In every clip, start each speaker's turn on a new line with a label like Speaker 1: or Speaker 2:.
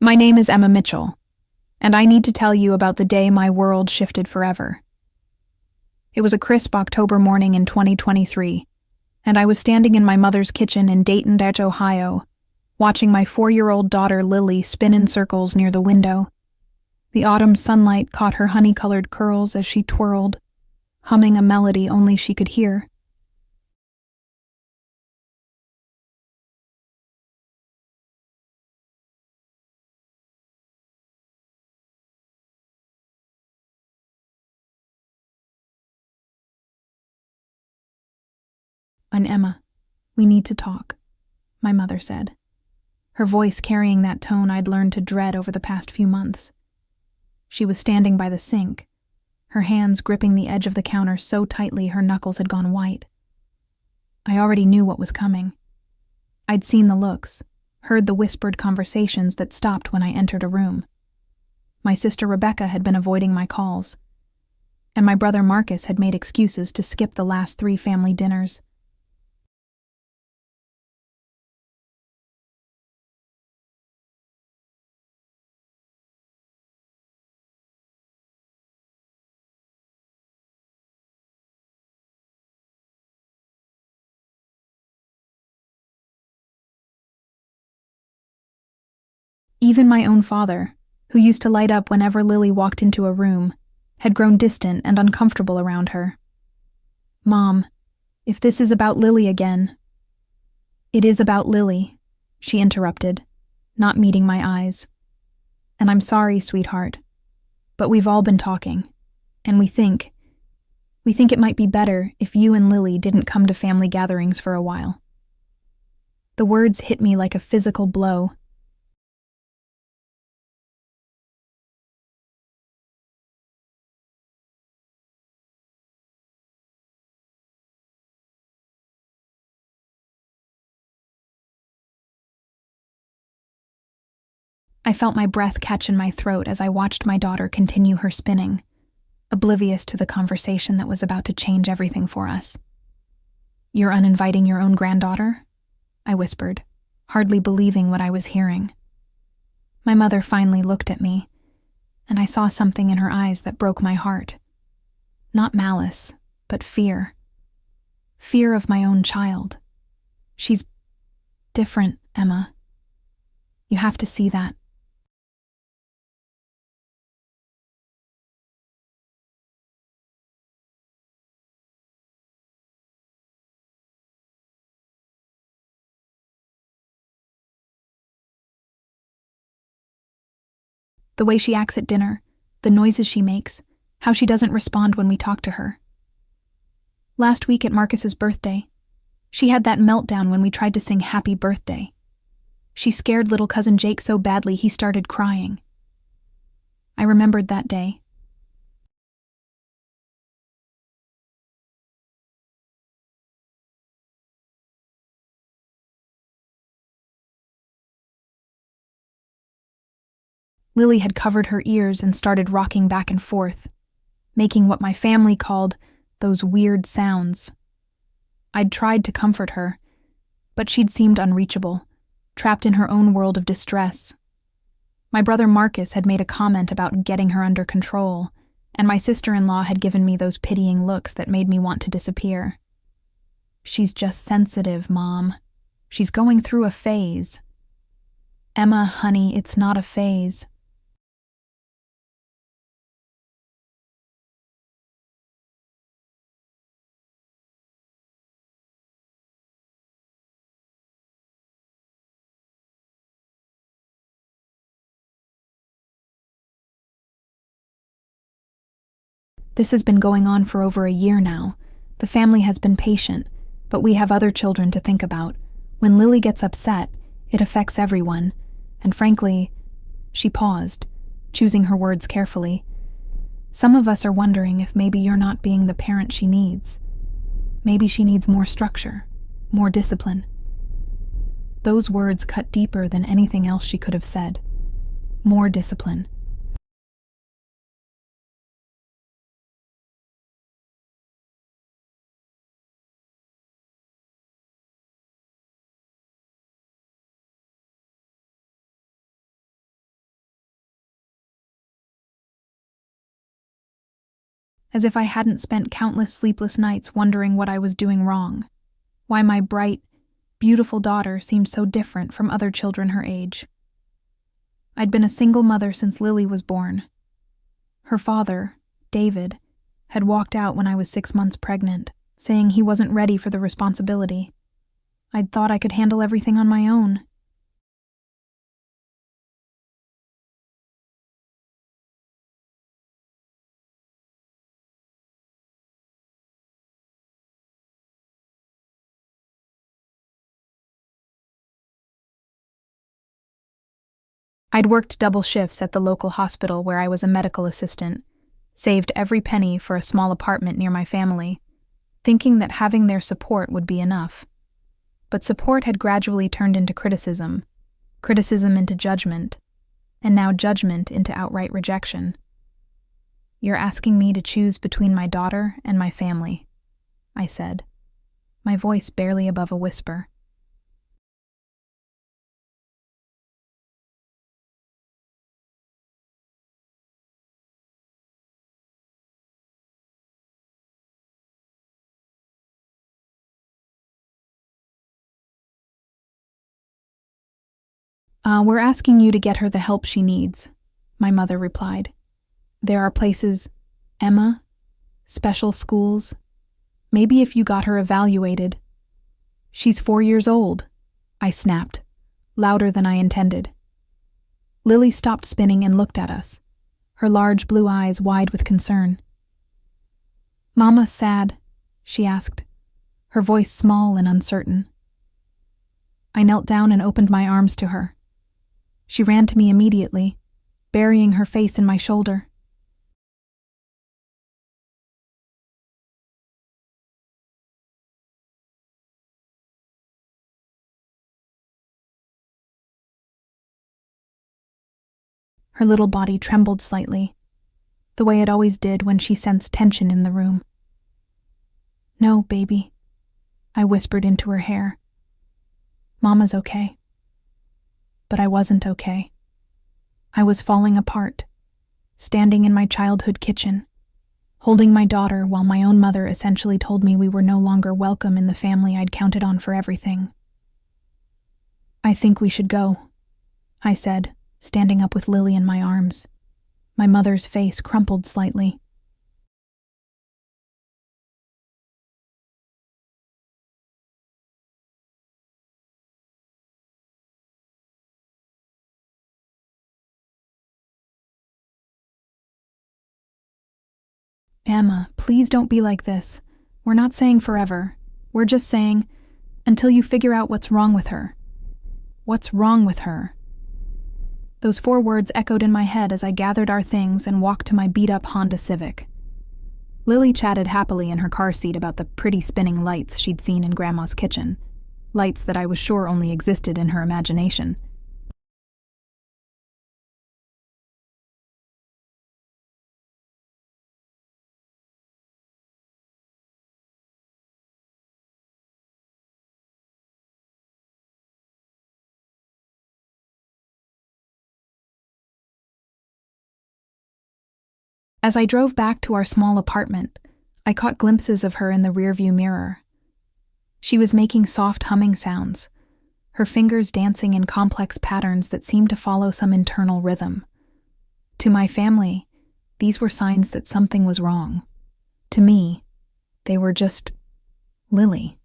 Speaker 1: My name is Emma Mitchell, and I need to tell you about the day my world shifted forever. It was a crisp October morning in 2023, and I was standing in my mother's kitchen in Dayton, Ohio, watching my 4-year-old daughter Lily spin in circles near the window. The autumn sunlight caught her honey-colored curls as she twirled, humming a melody only she could hear. "And Emma, we need to talk," my mother said, her voice carrying that tone I'd learned to dread over the past few months. She was standing by the sink, her hands gripping the edge of the counter so tightly her knuckles had gone white. I already knew what was coming. I'd seen the looks, heard the whispered conversations that stopped when I entered a room. My sister Rebecca had been avoiding my calls, and my brother Marcus had made excuses to skip the last 3 family dinners. Even my own father, who used to light up whenever Lily walked into a room, had grown distant and uncomfortable around her. "Mom, if this is about Lily again—" "It is about Lily," she interrupted, not meeting my eyes. "And I'm sorry, sweetheart, but we've all been talking, and we think it might be better if you and Lily didn't come to family gatherings for a while." The words hit me like a physical blow. I felt my breath catch in my throat as I watched my daughter continue her spinning, oblivious to the conversation that was about to change everything for us. "You're uninviting your own granddaughter?" I whispered, hardly believing what I was hearing. My mother finally looked at me, and I saw something in her eyes that broke my heart. Not malice, but fear. Fear of my own child. "She's different, Emma. You have to see that." The way she acts at dinner, the noises she makes, how she doesn't respond when we talk to her. Last week at Marcus's birthday, she had that meltdown when we tried to sing Happy Birthday. She scared little cousin Jake so badly he started crying. I remembered that day. Lily had covered her ears and started rocking back and forth, making what my family called those weird sounds. I'd tried to comfort her, but she'd seemed unreachable, trapped in her own world of distress. My brother Marcus had made a comment about getting her under control, and my sister-in-law had given me those pitying looks that made me want to disappear. "She's just sensitive, Mom. She's going through a phase." "Emma, honey, it's not a phase." This has been going on for over a year now. The family has been patient, but we have other children to think about. When Lily gets upset, it affects everyone. And frankly, she paused, choosing her words carefully. "Some of us are wondering if maybe you're not being the parent she needs. Maybe she needs more structure, more discipline." Those words cut deeper than anything else she could have said. More discipline. as if I hadn't spent countless sleepless nights wondering what I was doing wrong, why my bright, beautiful daughter seemed so different from other children her age. I'd been a single mother since Lily was born. Her father, David, had walked out when I was 6 months pregnant, saying he wasn't ready for the responsibility. I'd thought I could handle everything on my own. I'd worked double shifts at the local hospital where I was a medical assistant, saved every penny for a small apartment near my family, thinking that having their support would be enough. But support had gradually turned into criticism, criticism into judgment, and now judgment into outright rejection. "You're asking me to choose between my daughter and my family," I said, my voice barely above a whisper. We're asking you to get her the help she needs," my mother replied. "There are places, Emma, special schools. Maybe if you got her evaluated." "She's 4 years old," I snapped, louder than I intended. Lily stopped spinning and looked at us, her large blue eyes wide with concern. "Mama's sad?" she asked, her voice small and uncertain. I knelt down and opened my arms to her. She ran to me immediately, burying her face in my shoulder. Her little body trembled slightly, the way it always did when she sensed tension in the room. "No, baby," I whispered into her hair. "Mama's okay." But I wasn't okay. I was falling apart, standing in my childhood kitchen, holding my daughter while my own mother essentially told me we were no longer welcome in the family I'd counted on for everything. "I think we should go," I said, standing up with Lily in my arms. My mother's face crumpled slightly. "Emma, please don't be like this. We're not saying forever. We're just saying, until you figure out what's wrong with her." What's wrong with her? Those 4 words echoed in my head as I gathered our things and walked to my beat-up Honda Civic. Lily chatted happily in her car seat about the pretty spinning lights she'd seen in Grandma's kitchen, lights that I was sure only existed in her imagination. As I drove back to our small apartment, I caught glimpses of her in the rearview mirror. She was making soft humming sounds, her fingers dancing in complex patterns that seemed to follow some internal rhythm. To my family, these were signs that something was wrong. To me, they were just Lily.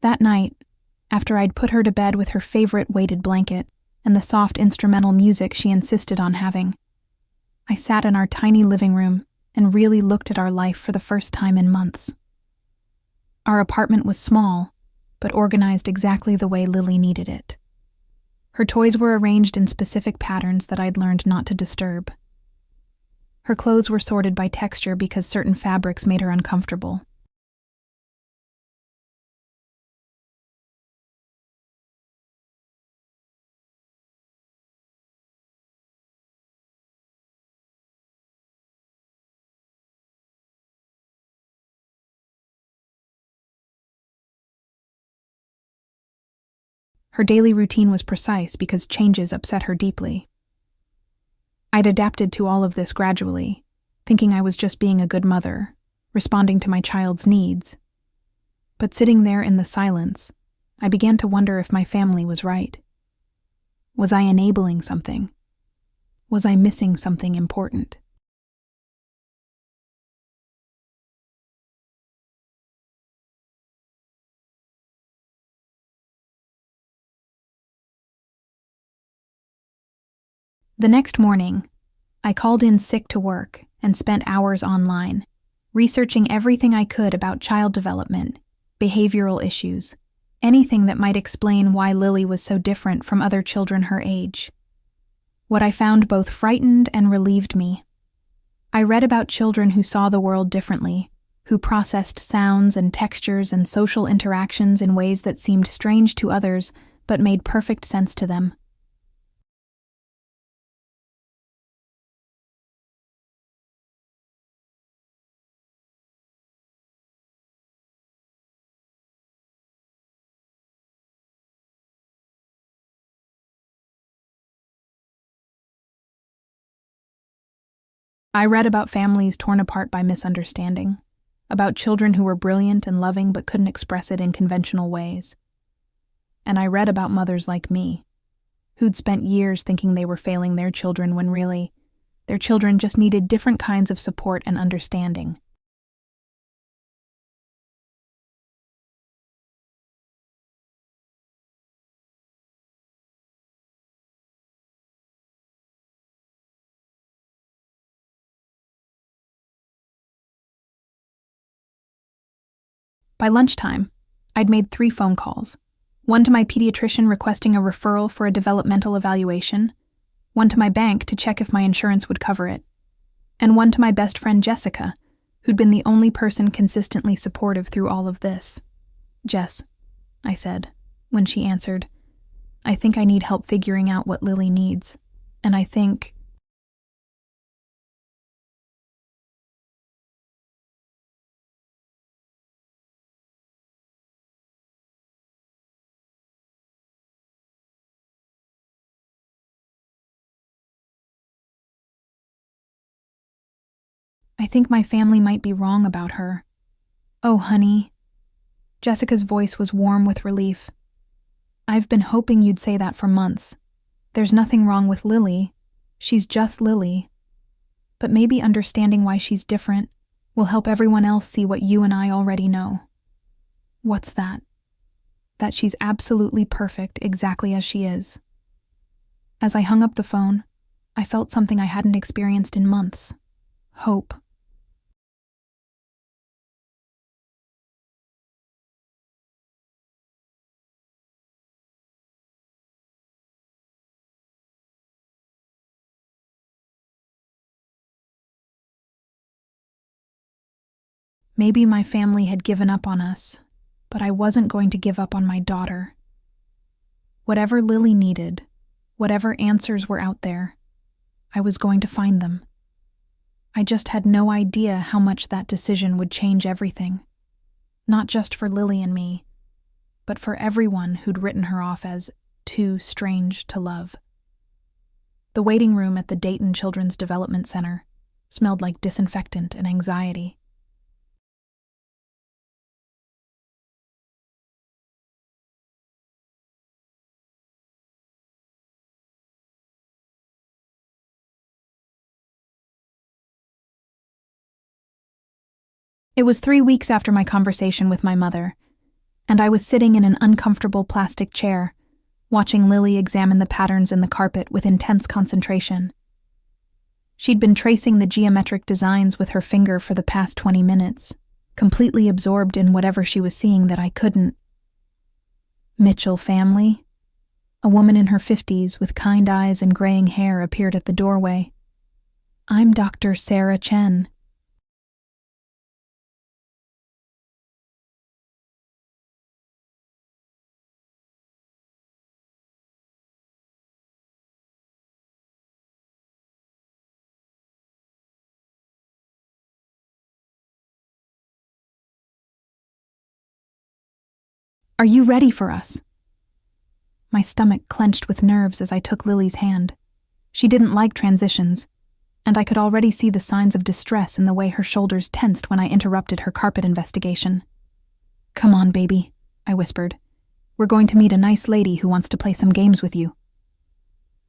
Speaker 1: That night, after I'd put her to bed with her favorite weighted blanket and the soft instrumental music she insisted on having, I sat in our tiny living room and really looked at our life for the first time in months. Our apartment was small, but organized exactly the way Lily needed it. Her toys were arranged in specific patterns that I'd learned not to disturb. Her clothes were sorted by texture because certain fabrics made her uncomfortable. Her daily routine was precise because changes upset her deeply. I'd adapted to all of this gradually, thinking I was just being a good mother, responding to my child's needs. But sitting there in the silence, I began to wonder if my family was right. Was I enabling something? Was I missing something important? The next morning, I called in sick to work and spent hours online, researching everything I could about child development, behavioral issues, anything that might explain why Lily was so different from other children her age. What I found both frightened and relieved me. I read about children who saw the world differently, who processed sounds and textures and social interactions in ways that seemed strange to others but made perfect sense to them. I read about families torn apart by misunderstanding, about children who were brilliant and loving but couldn't express it in conventional ways. And I read about mothers like me, who'd spent years thinking they were failing their children when really, their children just needed different kinds of support and understanding. By lunchtime, I'd made 3 phone calls. One to my pediatrician requesting a referral for a developmental evaluation, one to my bank to check if my insurance would cover it, and one to my best friend Jessica, who'd been the only person consistently supportive through all of this. "Jess," I said, when she answered, "I think I need help figuring out what Lily needs, and I think..." "I think my family might be wrong about her." "Oh, honey." Jessica's voice was warm with relief. "I've been hoping you'd say that for months. There's nothing wrong with Lily. She's just Lily. But maybe understanding why she's different will help everyone else see what you and I already know." "What's that?" "That she's absolutely perfect exactly as she is." As I hung up the phone, I felt something I hadn't experienced in months. Hope. Maybe my family had given up on us, but I wasn't going to give up on my daughter. Whatever Lily needed, whatever answers were out there, I was going to find them. I just had no idea how much that decision would change everything. Not just for Lily and me, but for everyone who'd written her off as too strange to love. The waiting room at the Dayton Children's Development Center smelled like disinfectant and anxiety. It was 3 weeks after my conversation with my mother, and I was sitting in an uncomfortable plastic chair, watching Lily examine the patterns in the carpet with intense concentration. She'd been tracing the geometric designs with her finger for the past 20 minutes, completely absorbed in whatever she was seeing that I couldn't. "Mitchell family?" A woman in her 50s with kind eyes and graying hair appeared at the doorway. "I'm Dr. Sarah Chen." "Are you ready for us?" My stomach clenched with nerves as I took Lily's hand. She didn't like transitions, and I could already see the signs of distress in the way her shoulders tensed when I interrupted her carpet investigation. "Come on, baby," I whispered. "We're going to meet a nice lady who wants to play some games with you."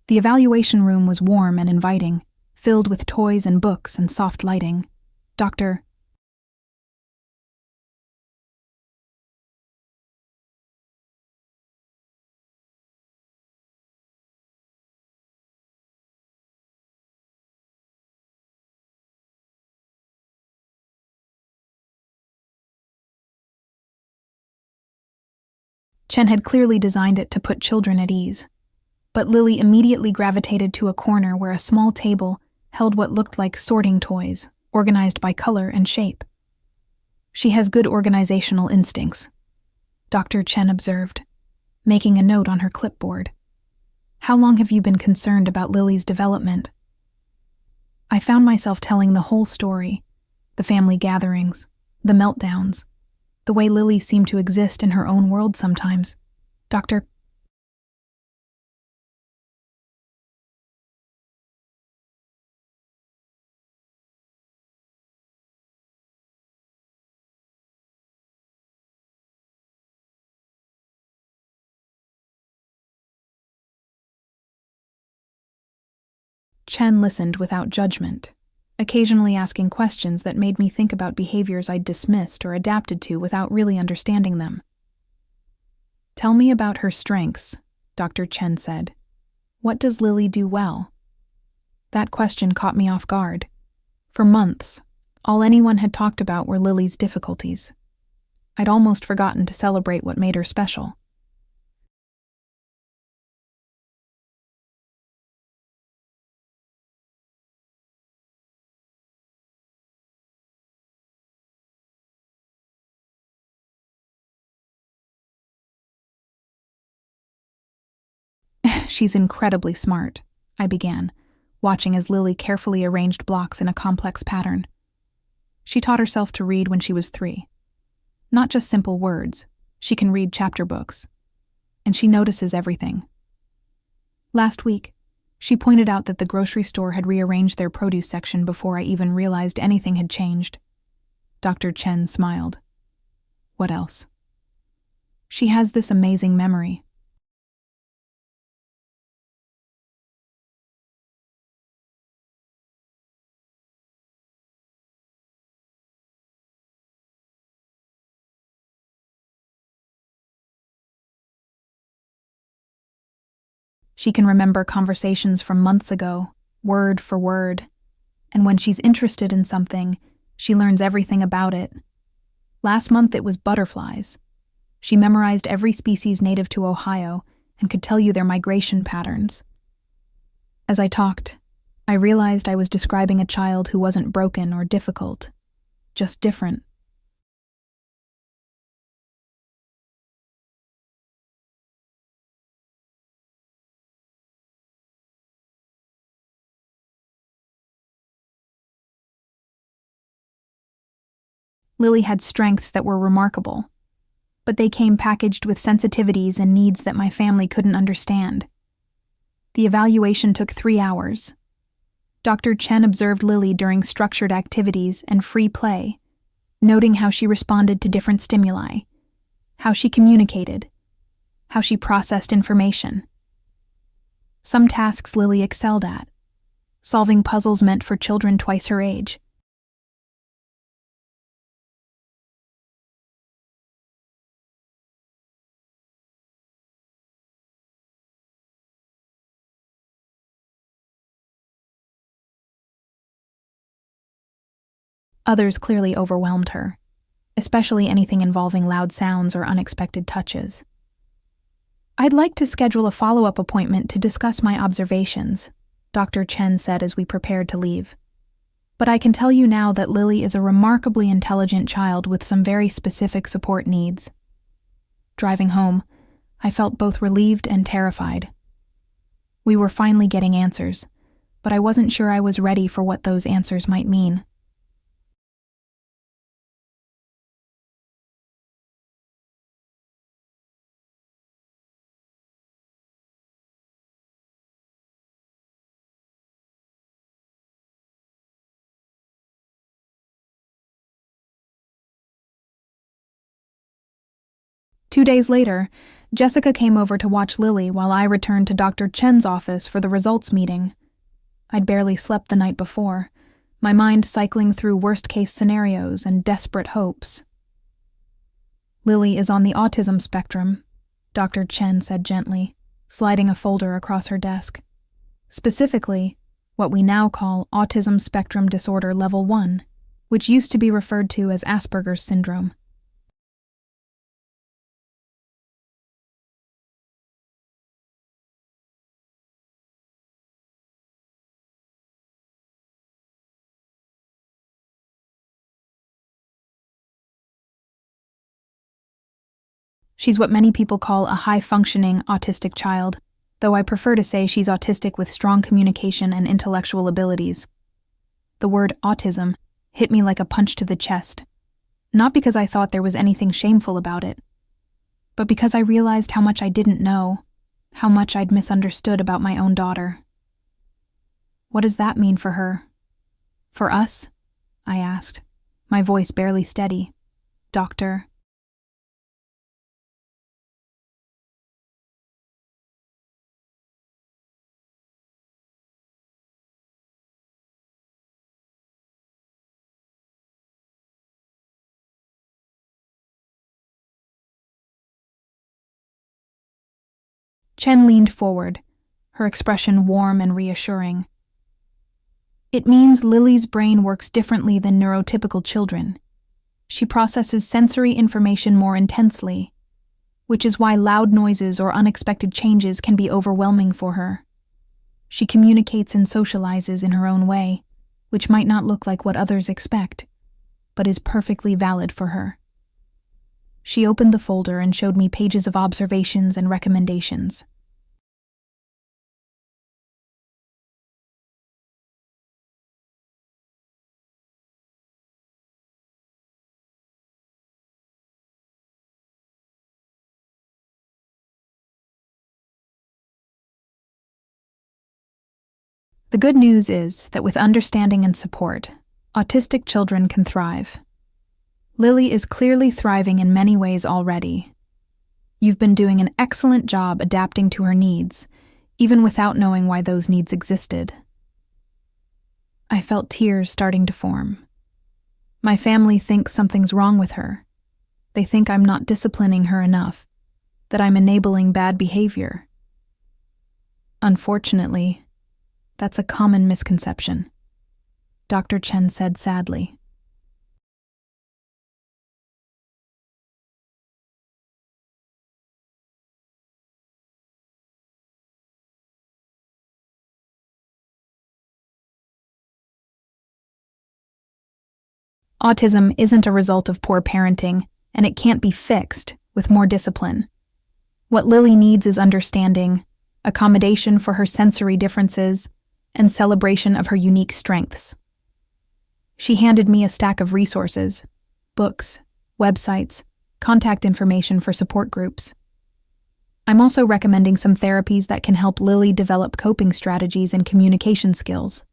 Speaker 1: The evaluation room was warm and inviting, filled with toys and books and soft lighting. Dr. Chen had clearly designed it to put children at ease. But Lily immediately gravitated to a corner where a small table held what looked like sorting toys, organized by color and shape. "She has good organizational instincts," Dr. Chen observed, making a note on her clipboard. "How long have you been concerned about Lily's development?" I found myself telling the whole story, the family gatherings, the meltdowns, the way Lily seemed to exist in her own world sometimes. Dr. Chen listened without judgment, occasionally asking questions that made me think about behaviors I'd dismissed or adapted to without really understanding them. "Tell me about her strengths," Dr. Chen said. "What does Lily do well?" That question caught me off guard. For months, all anyone had talked about were Lily's difficulties. I'd almost forgotten to celebrate what made her special. "She's incredibly smart," I began, watching as Lily carefully arranged blocks in a complex pattern. She taught herself to read when she was 3. Not just simple words, she can read chapter books. And she notices everything. Last week, she pointed out that the grocery store had rearranged their produce section before I even realized anything had changed. Dr. Chen smiled. "What else?" "She has this amazing memory." She can remember conversations from months ago, word for word. And when she's interested in something, she learns everything about it. Last month it was butterflies. She memorized every species native to Ohio and could tell you their migration patterns. As I talked, I realized I was describing a child who wasn't broken or difficult, just different. Lily had strengths that were remarkable, but they came packaged with sensitivities and needs that my family couldn't understand. The evaluation took 3 hours. Dr. Chen observed Lily during structured activities and free play, noting how she responded to different stimuli, how she communicated, how she processed information. Some tasks Lily excelled at, solving puzzles meant for children twice her age. Others clearly overwhelmed her, especially anything involving loud sounds or unexpected touches. "I'd like to schedule a follow-up appointment to discuss my observations," Dr. Chen said as we prepared to leave. "But I can tell you now that Lily is a remarkably intelligent child with some very specific support needs." Driving home, I felt both relieved and terrified. We were finally getting answers, but I wasn't sure I was ready for what those answers might mean. 2 days later, Jessica came over to watch Lily while I returned to Dr. Chen's office for the results meeting. I'd barely slept the night before, my mind cycling through worst-case scenarios and desperate hopes. "Lily is on the autism spectrum," Dr. Chen said gently, sliding a folder across her desk. "Specifically, what we now call Autism Spectrum Disorder Level 1, which used to be referred to as Asperger's syndrome." She's what many people call a high-functioning autistic child, though I prefer to say she's autistic with strong communication and intellectual abilities. The word autism hit me like a punch to the chest, not because I thought there was anything shameful about it, but because I realized how much I didn't know, how much I'd misunderstood about my own daughter. "What does that mean for her? For us?" I asked, my voice barely steady. "Doctor." Chen leaned forward, her expression warm and reassuring. "It means Lily's brain works differently than neurotypical children. She processes sensory information more intensely, which is why loud noises or unexpected changes can be overwhelming for her. She communicates and socializes in her own way, which might not look like what others expect, but is perfectly valid for her." She opened the folder and showed me pages of observations and recommendations. The good news is that with understanding and support, autistic children can thrive. Lily is clearly thriving in many ways already. You've been doing an excellent job adapting to her needs, even without knowing why those needs existed. I felt tears starting to form. My family thinks something's wrong with her. They think I'm not disciplining her enough, that I'm enabling bad behavior. Unfortunately, that's a common misconception, Dr. Chen said sadly. Autism isn't a result of poor parenting, and it can't be fixed with more discipline. What Lily needs is understanding, accommodation for her sensory differences, and celebration of her unique strengths. She handed me a stack of resources, books, websites, contact information for support groups. I'm also recommending some therapies that can help Lily develop coping strategies and communication skills.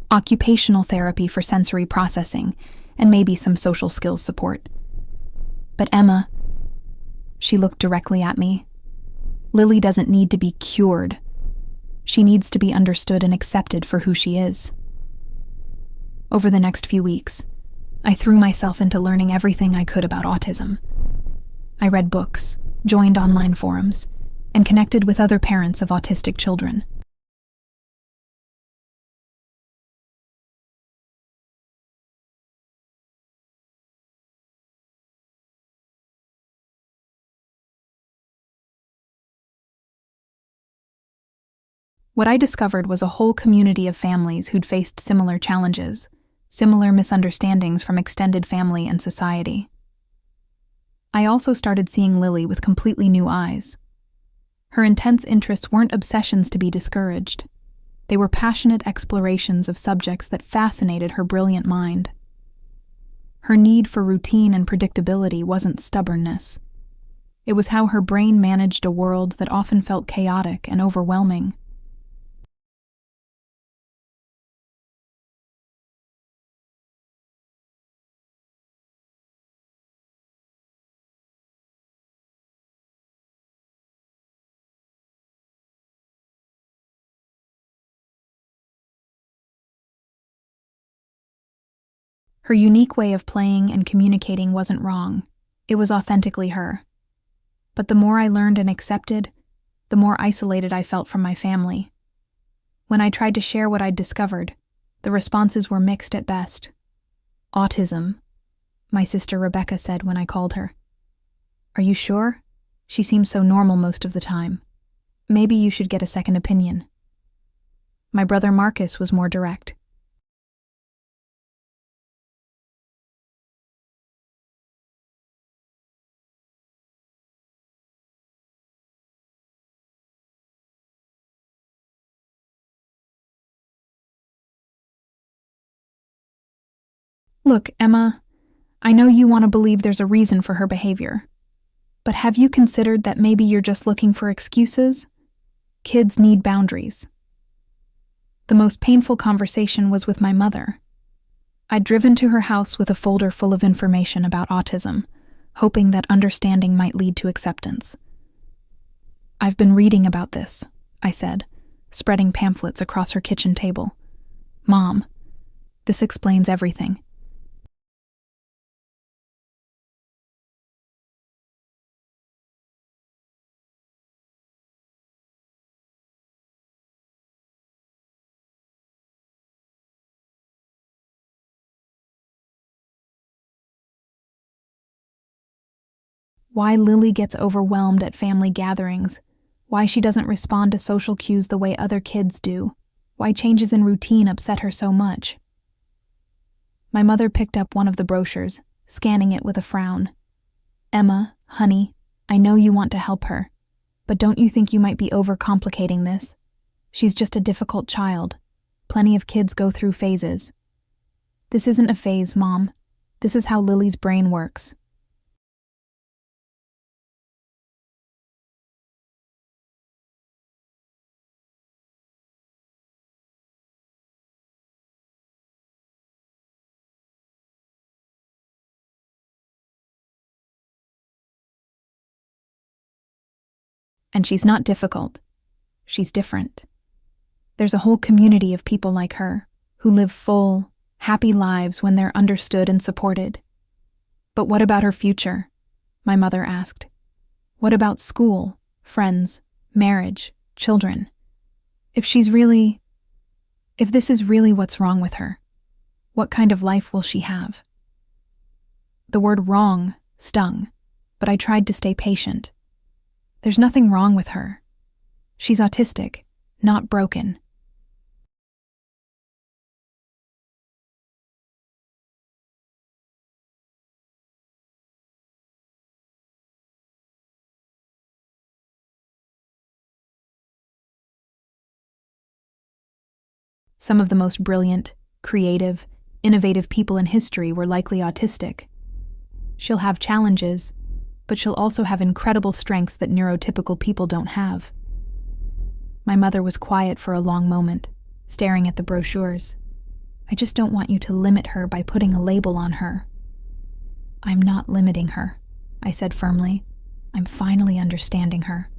Speaker 1: Occupational therapy for sensory processing, and maybe some social skills support. But Emma, she looked directly at me. Lily doesn't need to be cured. She needs to be understood and accepted for who she is. Over the next few weeks, I threw myself into learning everything I could about autism. I read books, joined online forums, and connected with other parents of autistic children. What I discovered was a whole community of families who'd faced similar challenges, similar misunderstandings from extended family and society. I also started seeing Lily with completely new eyes. Her intense interests weren't obsessions to be discouraged. They were passionate explorations of subjects that fascinated her brilliant mind. Her need for routine and predictability wasn't stubbornness. It was how her brain managed a world that often felt chaotic and overwhelming. Her unique way of playing and communicating wasn't wrong. It was authentically her. But the more I learned and accepted, the more isolated I felt from my family. When I tried to share what I'd discovered, the responses were mixed at best. "Autism," my sister Rebecca said when I called her. "Are you sure? She seems so normal most of the time. Maybe you should get a second opinion." My brother Marcus was more direct. "Look, Emma, I know you want to believe there's a reason for her behavior. But have you considered that maybe you're just looking for excuses? Kids need boundaries." The most painful conversation was with my mother. I'd driven to her house with a folder full of information about autism, hoping that understanding might lead to acceptance. "I've been reading about this," I said, spreading pamphlets across her kitchen table. "Mom, this explains everything." Why Lily gets overwhelmed at family gatherings, why she doesn't respond to social cues the way other kids do, why changes in routine upset her so much. My mother picked up one of the brochures, scanning it with a frown. "Emma, honey, I know you want to help her, but don't you think you might be overcomplicating this? She's just a difficult child. Plenty of kids go through phases." "This isn't a phase, Mom. This is how Lily's brain works." And she's not difficult. She's different. There's a whole community of people like her, who live full, happy lives when they're understood and supported. "But what about her future?" my mother asked. "What about school, friends, marriage, children? If this is really what's wrong with her, what kind of life will she have?" The word "wrong" stung, but I tried to stay patient. There's nothing wrong with her. She's autistic, not broken. Some of the most brilliant, creative, innovative people in history were likely autistic. She'll have challenges, but she'll also have incredible strengths that neurotypical people don't have. My mother was quiet for a long moment, staring at the brochures. "I just don't want you to limit her by putting a label on her." "I'm not limiting her," I said firmly. "I'm finally understanding her."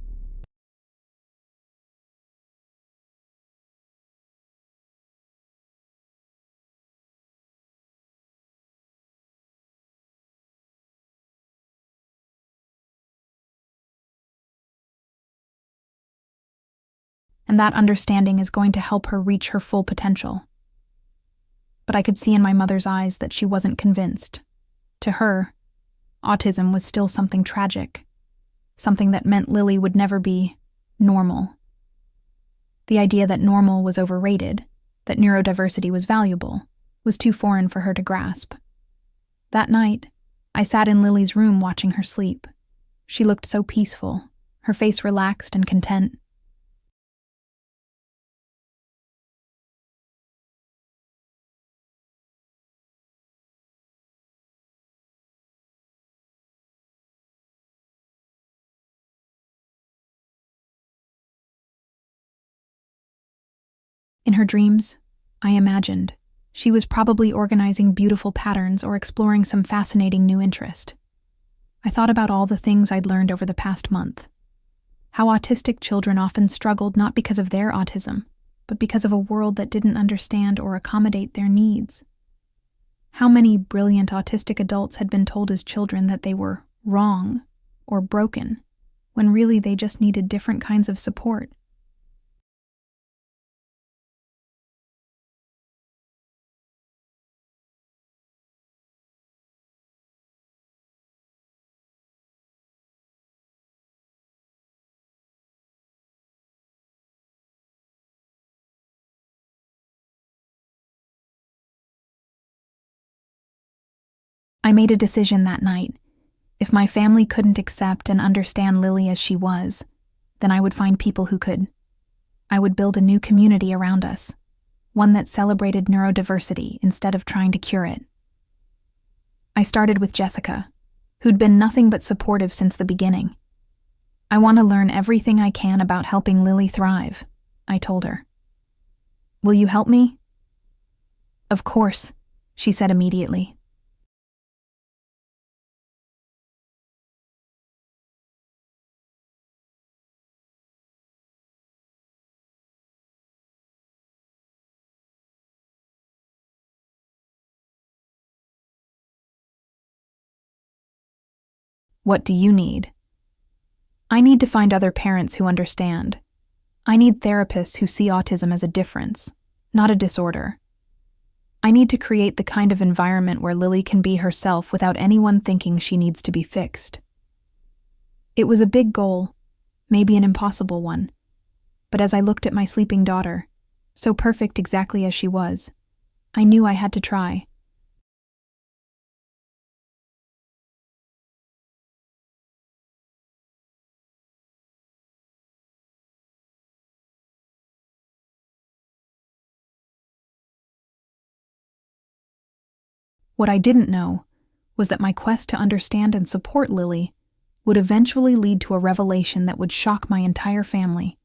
Speaker 1: And that understanding is going to help her reach her full potential. But I could see in my mother's eyes that she wasn't convinced. To her, autism was still something tragic, something that meant Lily would never be normal. The idea that normal was overrated, that neurodiversity was valuable, was too foreign for her to grasp. That night, I sat in Lily's room watching her sleep. She looked so peaceful, her face relaxed and content. In her dreams, I imagined, she was probably organizing beautiful patterns or exploring some fascinating new interest. I thought about all the things I'd learned over the past month. How autistic children often struggled not because of their autism, but because of a world that didn't understand or accommodate their needs. How many brilliant autistic adults had been told as children that they were wrong or broken, when really they just needed different kinds of support. I made a decision that night. If my family couldn't accept and understand Lily as she was, then I would find people who could. I would build a new community around us, one that celebrated neurodiversity instead of trying to cure it. I started with Jessica, who'd been nothing but supportive since the beginning. I want to learn everything I can about helping Lily thrive, I told her. Will you help me? Of course, she said immediately. What do you need? I need to find other parents who understand. I need therapists who see autism as a difference, not a disorder. I need to create the kind of environment where Lily can be herself without anyone thinking she needs to be fixed. It was a big goal, maybe an impossible one, but as I looked at my sleeping daughter, so perfect exactly as she was, I knew I had to try. What I didn't know was that my quest to understand and support Lily would eventually lead to a revelation that would shock my entire family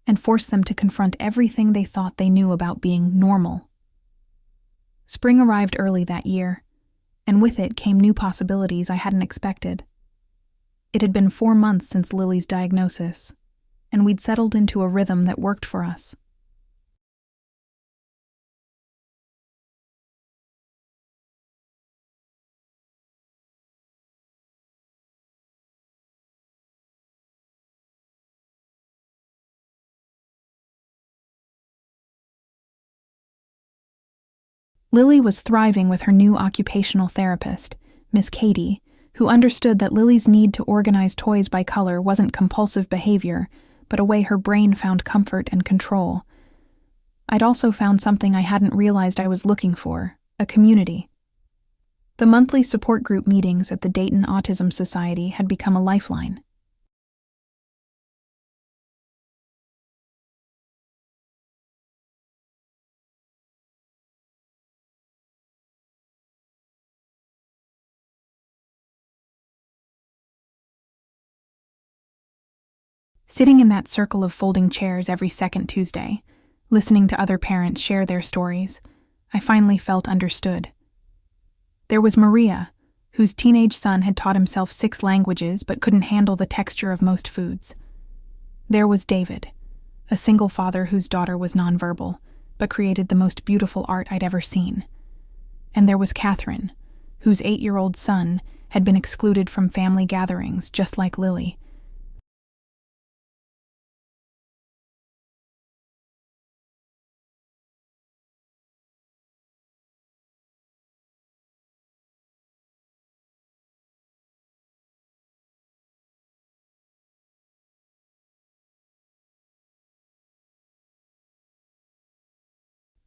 Speaker 1: and force them to confront everything they thought they knew about being normal. Spring arrived early that year, and with it came new possibilities I hadn't expected. It had been 4 months since Lily's diagnosis, and we'd settled into a rhythm that worked for us. Lily was thriving with her new occupational therapist, Miss Katie, who understood that Lily's need to organize toys by color wasn't compulsive behavior, but a way her brain found comfort and control. I'd also found something I hadn't realized I was looking for, a community. The monthly support group meetings at the Dayton Autism Society had become a lifeline. Sitting in that circle of folding chairs every second Tuesday, listening to other parents share their stories, I finally felt understood. There was Maria, whose teenage son had taught himself 6 languages but couldn't handle the texture of most foods. There was David, a single father whose daughter was nonverbal, but created the most beautiful art I'd ever seen. And there was Catherine, whose 8-year-old son had been excluded from family gatherings just like Lily.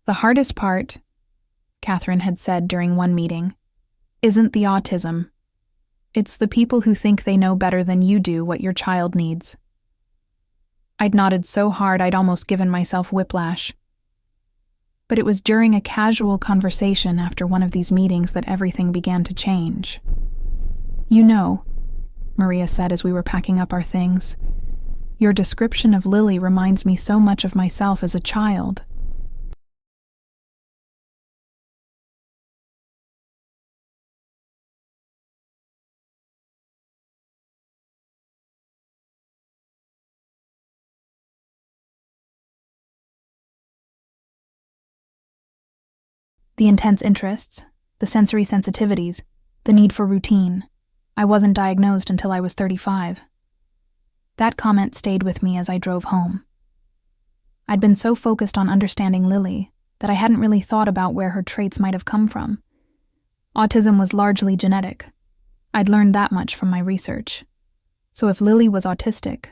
Speaker 1: The hardest part, Catherine had said during one meeting, isn't the autism. It's the people who think they know better than you do what your child needs. I'd nodded so hard I'd almost given myself whiplash. But it was during a casual conversation after one of these meetings that everything began to change. You know, Maria said as we were packing up our things, your description of Lily reminds me so much of myself as a child. The intense interests, the sensory sensitivities, the need for routine. I wasn't diagnosed until I was 35. That comment stayed with me as I drove home. I'd been so focused on understanding Lily that I hadn't really thought about where her traits might have come from. Autism was largely genetic. I'd learned that much from my research. So if Lily was autistic,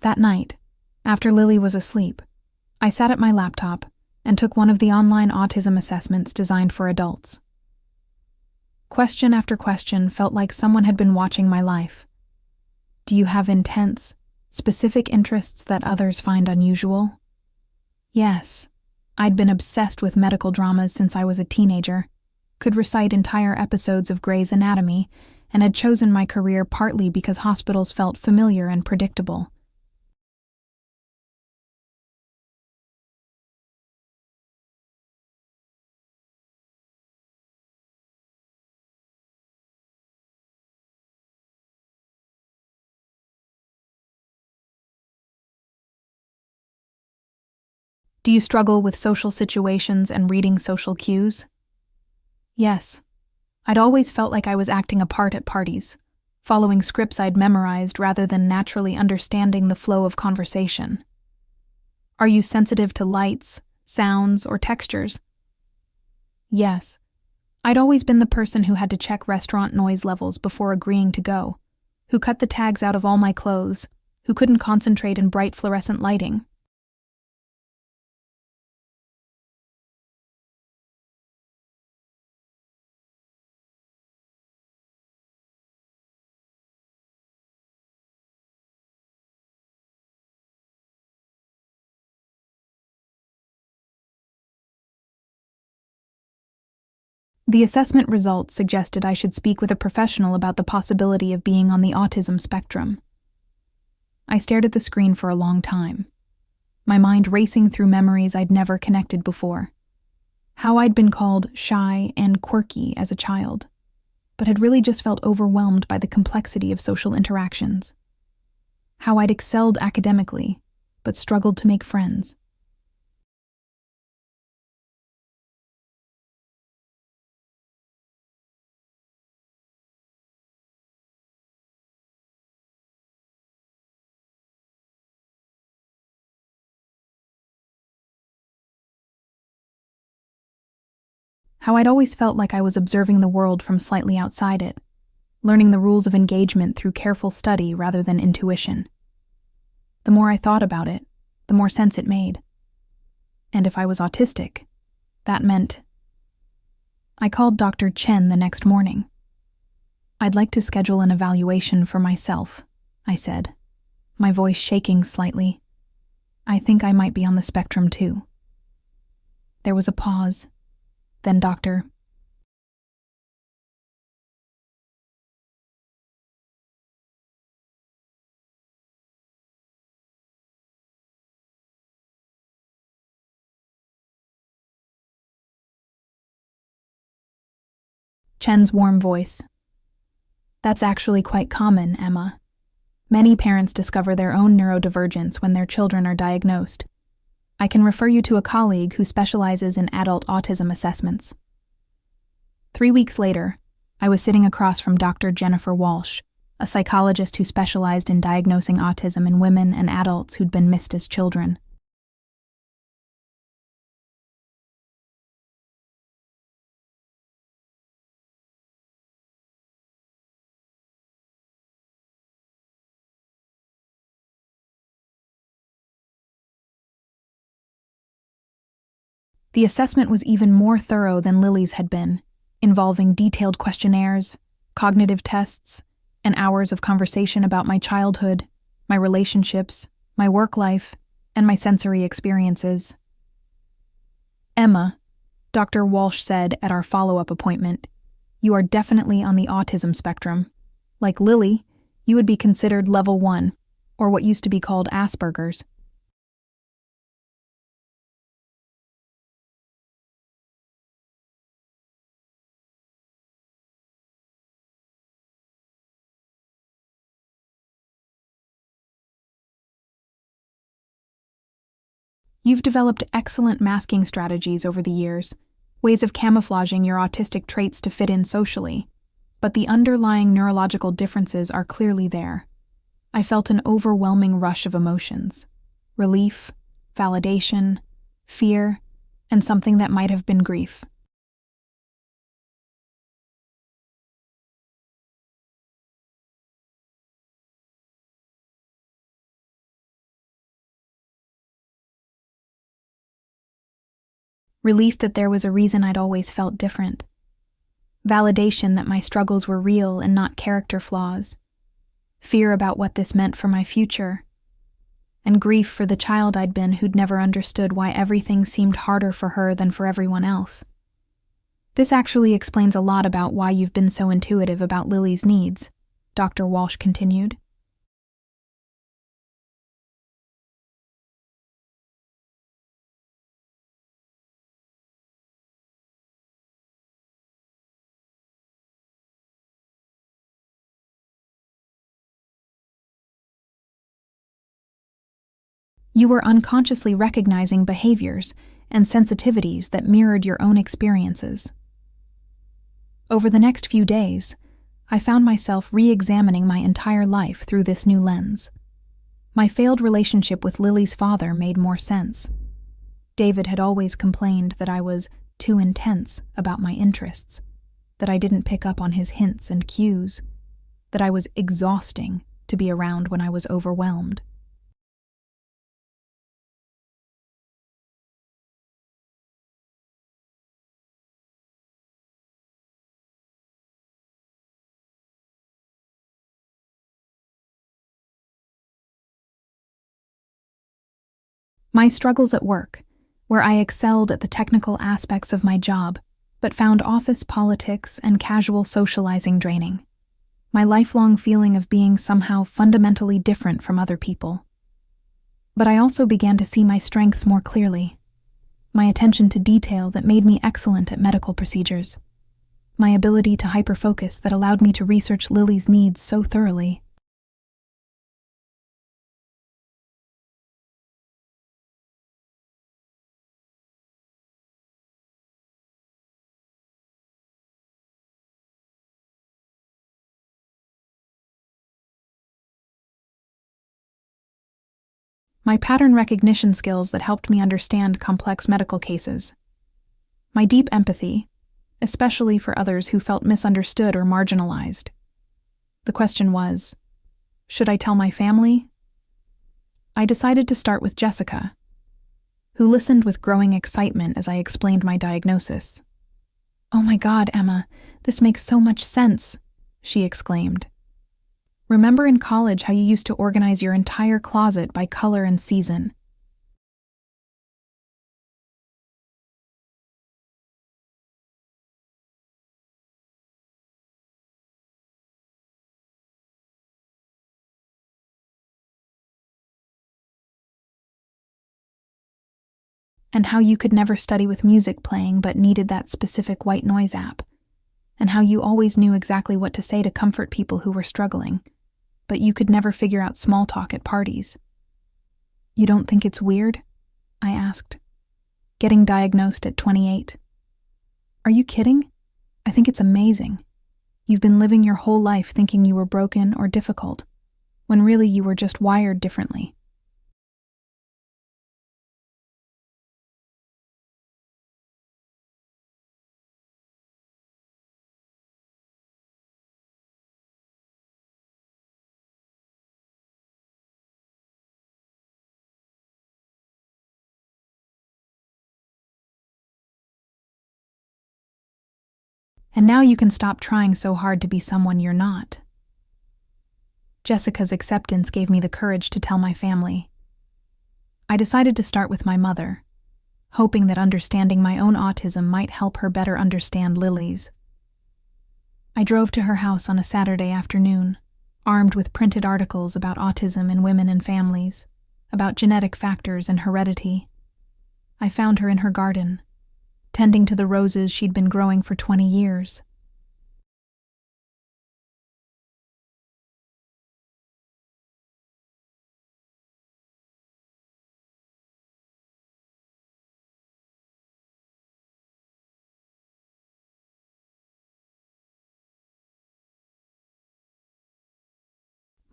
Speaker 1: that night, after Lily was asleep, I sat at my laptop and took one of the online autism assessments designed for adults. Question after question felt like someone had been watching my life. Do you have intense, specific interests that others find unusual? Yes, I'd been obsessed with medical dramas since I was a teenager, could recite entire episodes of Grey's Anatomy, and had chosen my career partly because hospitals felt familiar and predictable. Do you struggle with social situations and reading social cues? Yes. I'd always felt like I was acting a part at parties, following scripts I'd memorized rather than naturally understanding the flow of conversation. Are you sensitive to lights, sounds, or textures? Yes. I'd always been the person who had to check restaurant noise levels before agreeing to go, who cut the tags out of all my clothes, who couldn't concentrate in bright fluorescent lighting. The assessment results suggested I should speak with a professional about the possibility of being on the autism spectrum. I stared at the screen for a long time, my mind racing through memories I'd never connected before. How I'd been called shy and quirky as a child, but had really just felt overwhelmed by the complexity of social interactions. How I'd excelled academically, but struggled to make friends. How I'd always felt like I was observing the world from slightly outside it, learning the rules of engagement through careful study rather than intuition. The more I thought about it, the more sense it made. And if I was autistic, that meant... I called Dr. Chen the next morning. I'd like to schedule an evaluation for myself, I said, my voice shaking slightly. I think I might be on the spectrum too. There was a pause. Then Dr. Chen's warm voice. That's actually quite common, Emma. Many parents discover their own neurodivergence when their children are diagnosed. I can refer you to a colleague who specializes in adult autism assessments. 3 weeks later, I was sitting across from Dr. Jennifer Walsh, a psychologist who specialized in diagnosing autism in women and adults who'd been missed as children. The assessment was even more thorough than Lily's had been, involving detailed questionnaires, cognitive tests, and hours of conversation about my childhood, my relationships, my work life, and my sensory experiences. Emma, Dr. Walsh said at our follow-up appointment, you are definitely on the autism spectrum. Like Lily, you would be considered level 1, or what used to be called Asperger's. You've developed excellent masking strategies over the years, ways of camouflaging your autistic traits to fit in socially, but the underlying neurological differences are clearly there. I felt an overwhelming rush of emotions: relief, validation, fear, and something that might have been grief. Relief that there was a reason I'd always felt different. Validation that my struggles were real and not character flaws. Fear about what this meant for my future. And grief for the child I'd been who'd never understood why everything seemed harder for her than for everyone else. This actually explains a lot about why you've been so intuitive about Lily's needs, Dr. Walsh continued. You were unconsciously recognizing behaviors and sensitivities that mirrored your own experiences. Over the next few days, I found myself re-examining my entire life through this new lens. My failed relationship with Lily's father made more sense. David had always complained that I was too intense about my interests, that I didn't pick up on his hints and cues, that I was exhausting to be around when I was overwhelmed. My struggles at work, where I excelled at the technical aspects of my job, but found office politics and casual socializing draining. My lifelong feeling of being somehow fundamentally different from other people. But I also began to see my strengths more clearly. My attention to detail that made me excellent at medical procedures. My ability to hyperfocus that allowed me to research Lily's needs so thoroughly. My pattern recognition skills that helped me understand complex medical cases. My deep empathy, especially for others who felt misunderstood or marginalized. The question was, should I tell my family? I decided to start with Jessica, who listened with growing excitement as I explained my diagnosis. "Oh my God, Emma, this makes so much sense," she exclaimed. "Remember in college how you used to organize your entire closet by color and season?" And how you could never study with music playing but needed that specific white noise app, and how you always knew exactly what to say to comfort people who were struggling, but you could never figure out small talk at parties. "You don't think it's weird?" I asked. "Getting diagnosed at 28. Are you kidding? I think it's amazing. You've been living your whole life thinking you were broken or difficult, when really you were just wired differently." And now you can stop trying so hard to be someone you're not. Jessica's acceptance gave me the courage to tell my family. I decided to start with my mother, hoping that understanding my own autism might help her better understand Lily's. I drove to her house on a Saturday afternoon, armed with printed articles about autism in women and families, about genetic factors and heredity. I found her in her garden, tending to the roses she'd been growing for 20 years.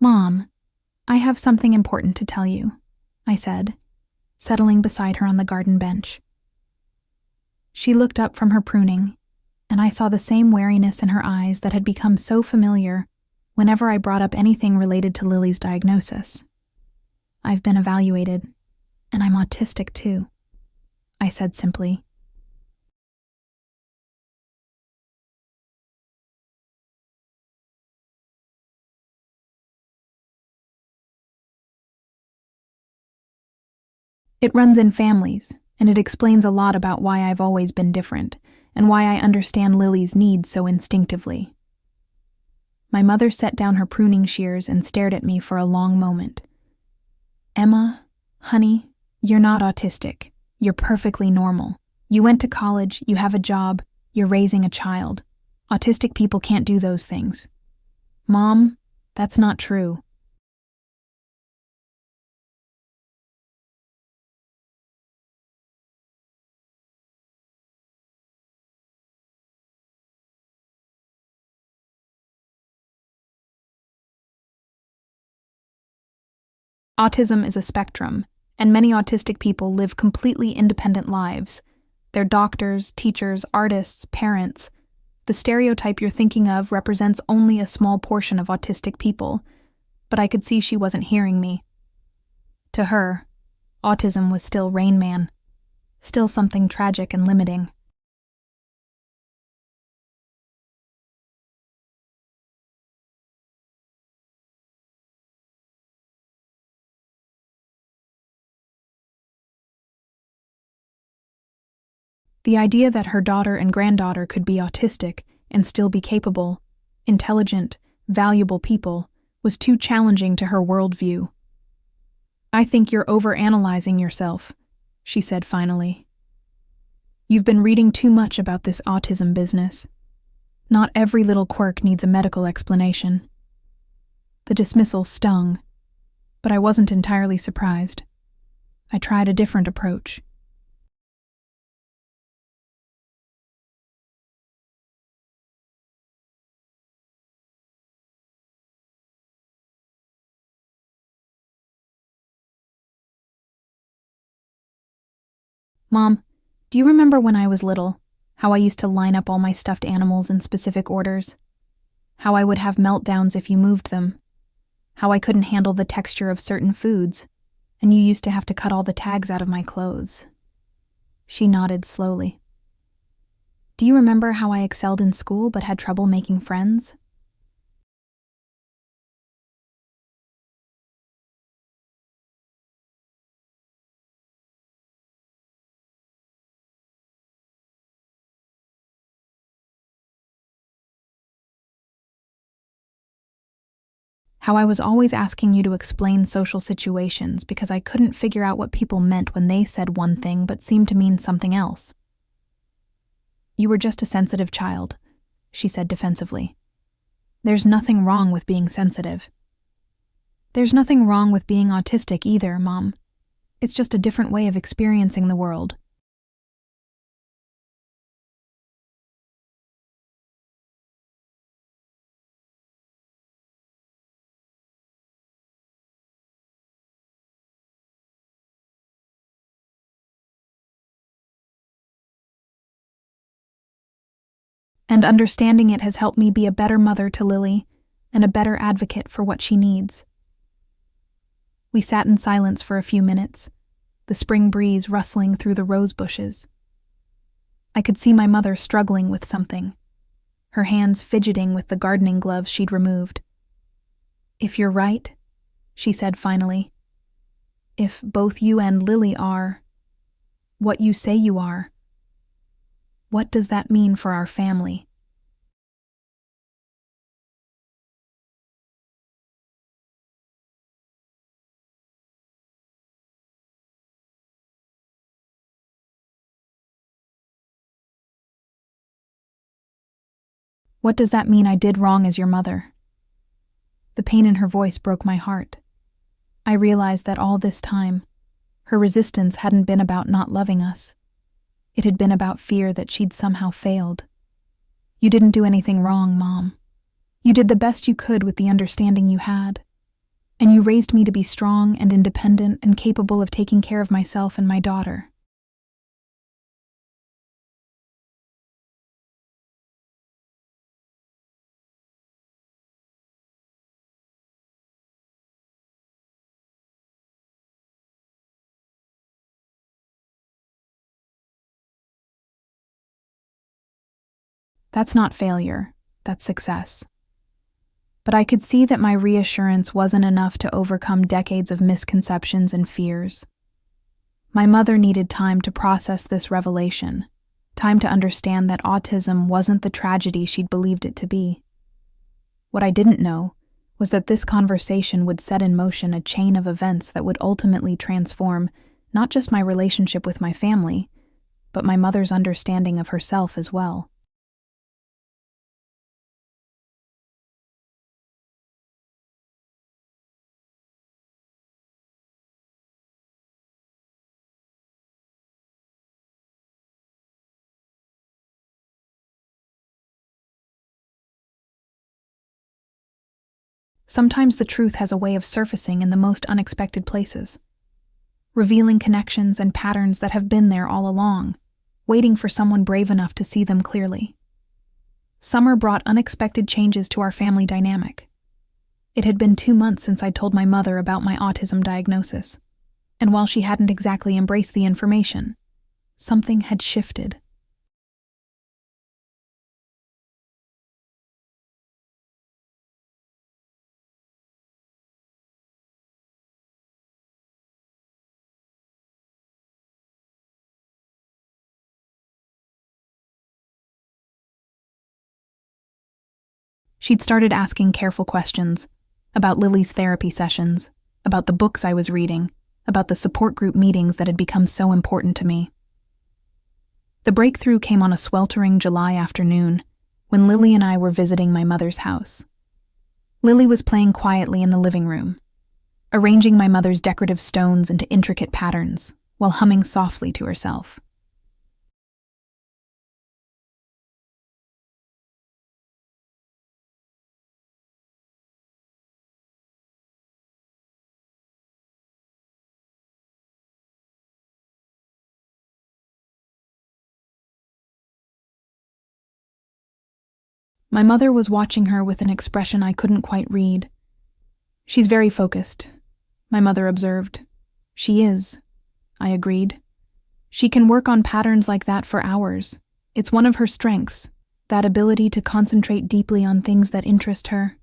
Speaker 1: Mom, I have something important to tell you, I said, settling beside her on the garden bench. She looked up from her pruning, and I saw the same wariness in her eyes that had become so familiar whenever I brought up anything related to Lily's diagnosis. I've been evaluated, and I'm autistic too, I said simply. It runs in families, and it explains a lot about why I've always been different, and why I understand Lily's needs so instinctively. My mother set down her pruning shears and stared at me for a long moment. Emma, honey, you're not autistic. You're perfectly normal. You went to college, you have a job, you're raising a child. Autistic people can't do those things. Mom, that's not true. Autism is a spectrum, and many autistic people live completely independent lives. They're doctors, teachers, artists, parents. The stereotype you're thinking of represents only a small portion of autistic people, but I could see she wasn't hearing me. To her, autism was still Rain Man, still something tragic and limiting. The idea that her daughter and granddaughter could be autistic and still be capable, intelligent, valuable people was too challenging to her worldview. I think you're overanalyzing yourself, she said finally. You've been reading too much about this autism business. Not every little quirk needs a medical explanation. The dismissal stung, but I wasn't entirely surprised. I tried a different approach. Mom, do you remember when I was little, how I used to line up all my stuffed animals in specific orders? How I would have meltdowns if you moved them? How I couldn't handle the texture of certain foods, and you used to have to cut all the tags out of my clothes? She nodded slowly. Do you remember how I excelled in school but had trouble making friends? How I was always asking you to explain social situations because I couldn't figure out what people meant when they said one thing but seemed to mean something else. You were just a sensitive child, she said defensively. There's nothing wrong with being sensitive. There's nothing wrong with being autistic either, Mom. It's just a different way of experiencing the world. And understanding it has helped me be a better mother to Lily and a better advocate for what she needs. We sat in silence for a few minutes, the spring breeze rustling through the rose bushes. I could see my mother struggling with something, her hands fidgeting with the gardening gloves she'd removed. If you're right, she said finally, if both you and Lily are what you say you are, what does that mean for our family? What does that mean I did wrong as your mother? The pain in her voice broke my heart. I realized that all this time, her resistance hadn't been about not loving us. It had been about fear that she'd somehow failed. You didn't do anything wrong, Mom. You did the best you could with the understanding you had. And you raised me to be strong and independent and capable of taking care of myself and my daughter. That's not failure, that's success. But I could see that my reassurance wasn't enough to overcome decades of misconceptions and fears. My mother needed time to process this revelation, time to understand that autism wasn't the tragedy she'd believed it to be. What I didn't know was that this conversation would set in motion a chain of events that would ultimately transform not just my relationship with my family, but my mother's understanding of herself as well. Sometimes the truth has a way of surfacing in the most unexpected places, revealing connections and patterns that have been there all along, waiting for someone brave enough to see them clearly. Summer brought unexpected changes to our family dynamic. It had been 2 months since I'd told my mother about my autism diagnosis, and while she hadn't exactly embraced the information, something had shifted. She'd started asking careful questions about Lily's therapy sessions, about the books I was reading, about the support group meetings that had become so important to me. The breakthrough came on a sweltering July afternoon when Lily and I were visiting my mother's house. Lily was playing quietly in the living room, arranging my mother's decorative stones into intricate patterns while humming softly to herself. My mother was watching her with an expression I couldn't quite read. "She's very focused," my mother observed. "She is," I agreed. "She can work on patterns like that for hours. It's one of her strengths, that ability to concentrate deeply on things that interest her."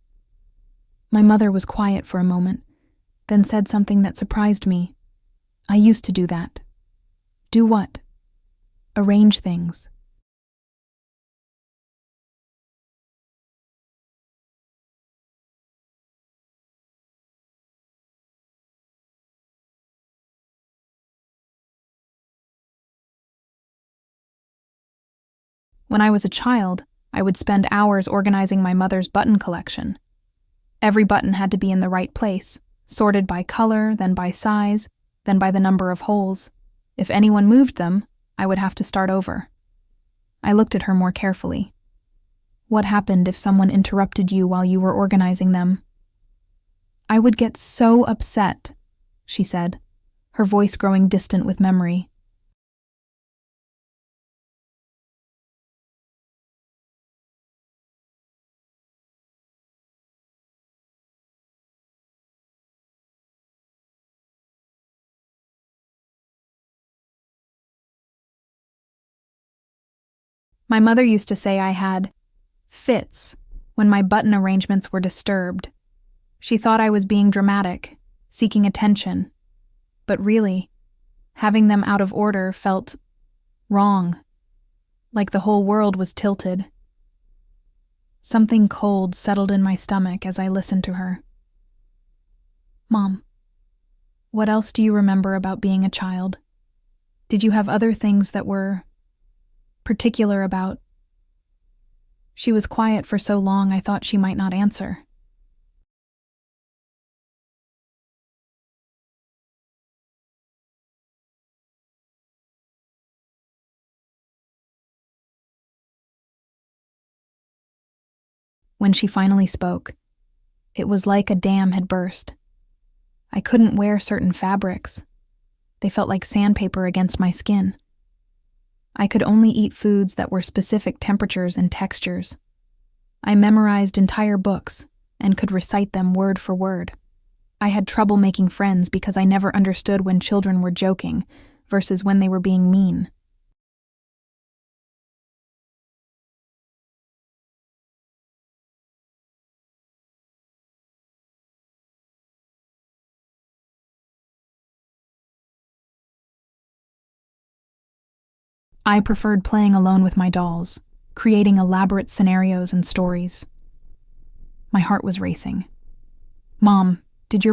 Speaker 1: My mother was quiet for a moment, then said something that surprised me. "I used to do that." "Do what?" "Arrange things." When I was a child, I would spend hours organizing my mother's button collection. Every button had to be in the right place, sorted by color, then by size, then by the number of holes. If anyone moved them, I would have to start over. I looked at her more carefully. "What happened if someone interrupted you while you were organizing them?" "I would get so upset," she said, her voice growing distant with memory. My mother used to say I had fits when my button arrangements were disturbed. She thought I was being dramatic, seeking attention. But really, having them out of order felt wrong, like the whole world was tilted. Something cold settled in my stomach as I listened to her. "Mom, what else do you remember about being a child? Did you have other things that were particular about?" She was quiet for so long I thought she might not answer. When she finally spoke, it was like a dam had burst. I couldn't wear certain fabrics. They felt like sandpaper against my skin. I could only eat foods that were specific temperatures and textures. I memorized entire books and could recite them word for word. I had trouble making friends because I never understood when children were joking versus when they were being mean. I preferred playing alone with my dolls, creating elaborate scenarios and stories. My heart was racing. Mom, did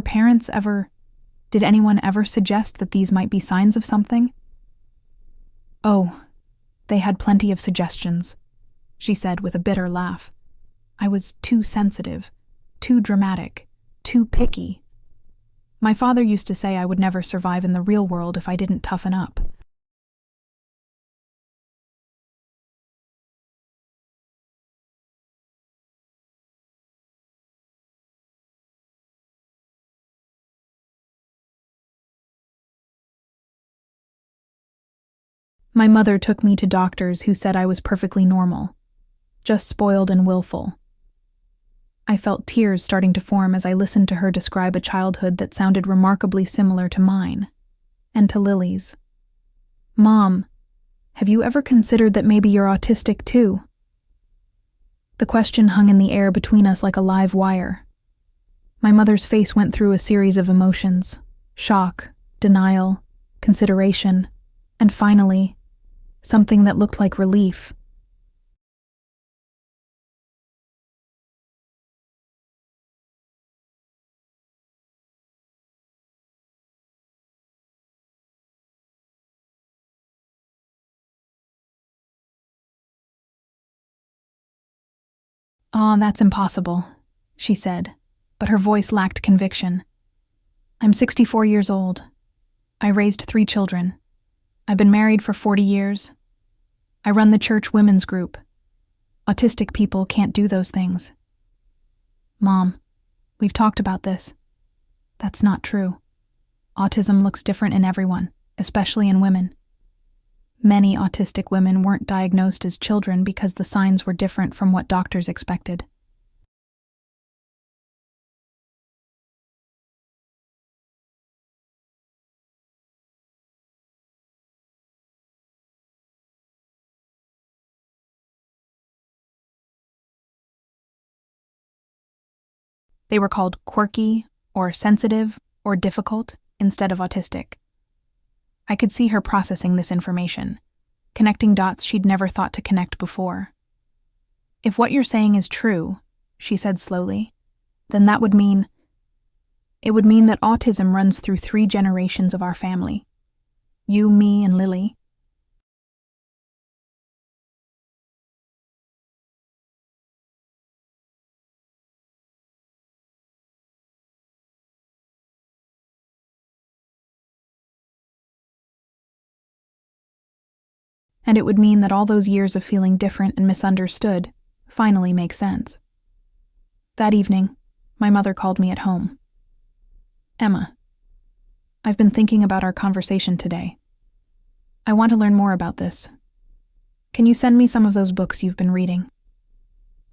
Speaker 1: anyone ever suggest that these might be signs of something? Oh, they had plenty of suggestions, she said with a bitter laugh. I was too sensitive, too dramatic, too picky. My father used to say I would never survive in the real world if I didn't toughen up. My mother took me to doctors who said I was perfectly normal, just spoiled and willful. I felt tears starting to form as I listened to her describe a childhood that sounded remarkably similar to mine, and to Lily's. Mom, have you ever considered that maybe you're autistic too? The question hung in the air between us like a live wire. My mother's face went through a series of emotions: shock, denial, consideration, and finally, something that looked like relief. "Oh, that's impossible," she said, but her voice lacked conviction. "I'm 64 years old. I raised 3 children. I've been married for 40 years. I run the church women's group. Autistic people can't do those things." "Mom, we've talked about this. That's not true. Autism looks different in everyone, especially in women. Many autistic women weren't diagnosed as children because the signs were different from what doctors expected." They were called quirky, or sensitive, or difficult, instead of autistic. I could see her processing this information, connecting dots she'd never thought to connect before. "If what you're saying is true," she said slowly, "then it would mean that autism runs through 3 generations of our family. You, me, and Lily." "And it would mean that all those years of feeling different and misunderstood finally make sense." That evening, my mother called me at home. "Emma, I've been thinking about our conversation today. I want to learn more about this. Can you send me some of those books you've been reading?"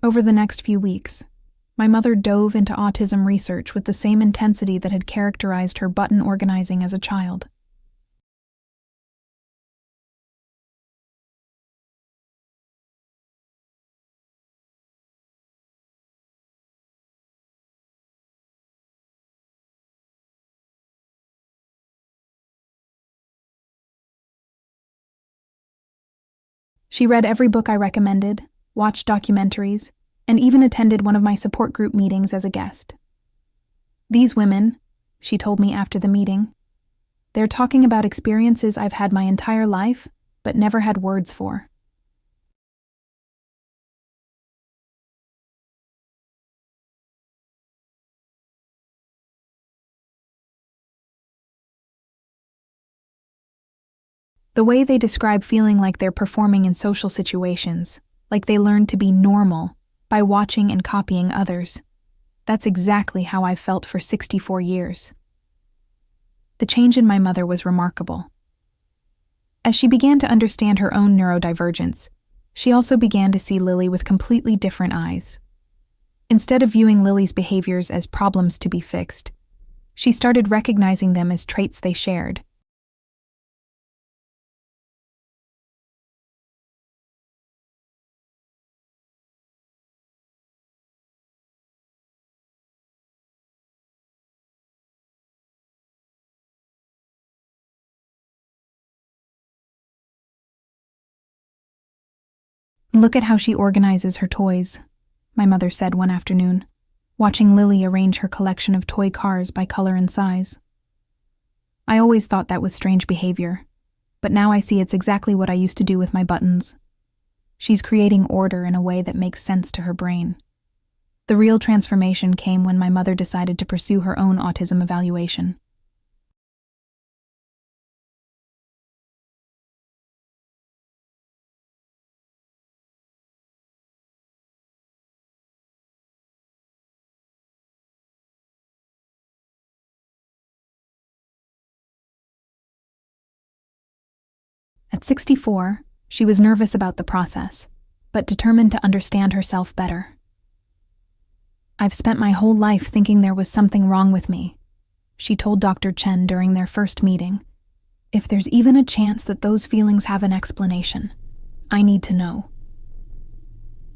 Speaker 1: Over the next few weeks, my mother dove into autism research with the same intensity that had characterized her button organizing as a child. She read every book I recommended, watched documentaries, and even attended one of my support group meetings as a guest. "These women," she told me after the meeting, "they're talking about experiences I've had my entire life, but never had words for." The way they describe feeling like they're performing in social situations, like they learned to be normal by watching and copying others. That's exactly how I've felt for 64 years. The change in my mother was remarkable. As she began to understand her own neurodivergence, she also began to see Lily with completely different eyes. Instead of viewing Lily's behaviors as problems to be fixed, she started recognizing them as traits they shared. "Look at how she organizes her toys," my mother said one afternoon, watching Lily arrange her collection of toy cars by color and size. I always thought that was strange behavior, but now I see it's exactly what I used to do with my buttons. She's creating order in a way that makes sense to her brain. The real transformation came when my mother decided to pursue her own autism evaluation. At 64, she was nervous about the process, but determined to understand herself better. "I've spent my whole life thinking there was something wrong with me," she told Dr. Chen during their first meeting. "If there's even a chance that those feelings have an explanation, I need to know."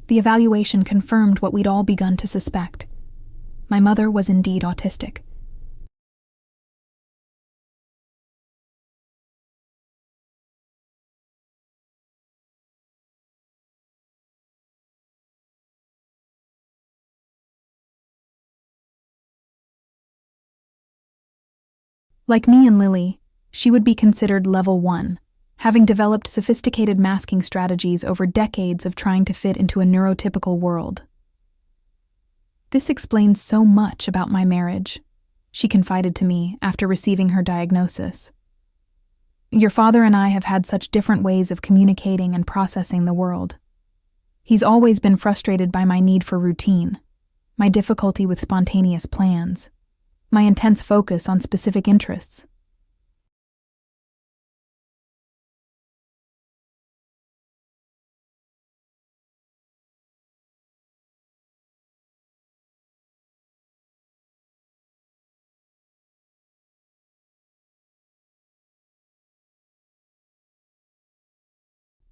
Speaker 1: The evaluation confirmed what we'd all begun to suspect. My mother was indeed autistic. Like me and Lily, she would be considered level 1, having developed sophisticated masking strategies over decades of trying to fit into a neurotypical world. "This explains so much about my marriage," she confided to me after receiving her diagnosis. "Your father and I have had such different ways of communicating and processing the world. He's always been frustrated by my need for routine, my difficulty with spontaneous plans, my intense focus on specific interests."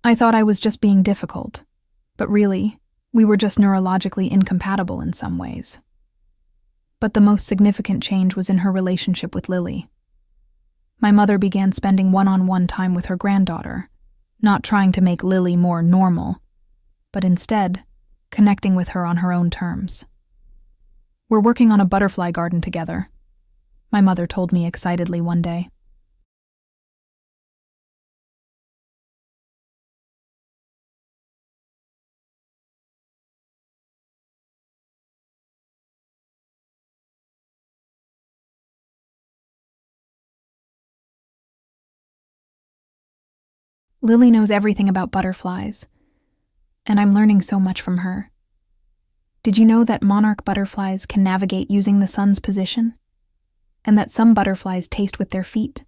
Speaker 1: "I thought I was just being difficult, but really, we were just neurologically incompatible in some ways." But the most significant change was in her relationship with Lily. My mother began spending one-on-one time with her granddaughter, not trying to make Lily more normal, but instead connecting with her on her own terms. "We're working on a butterfly garden together," my mother told me excitedly one day. "Lily knows everything about butterflies, and I'm learning so much from her. Did you know that monarch butterflies can navigate using the sun's position? And that some butterflies taste with their feet?"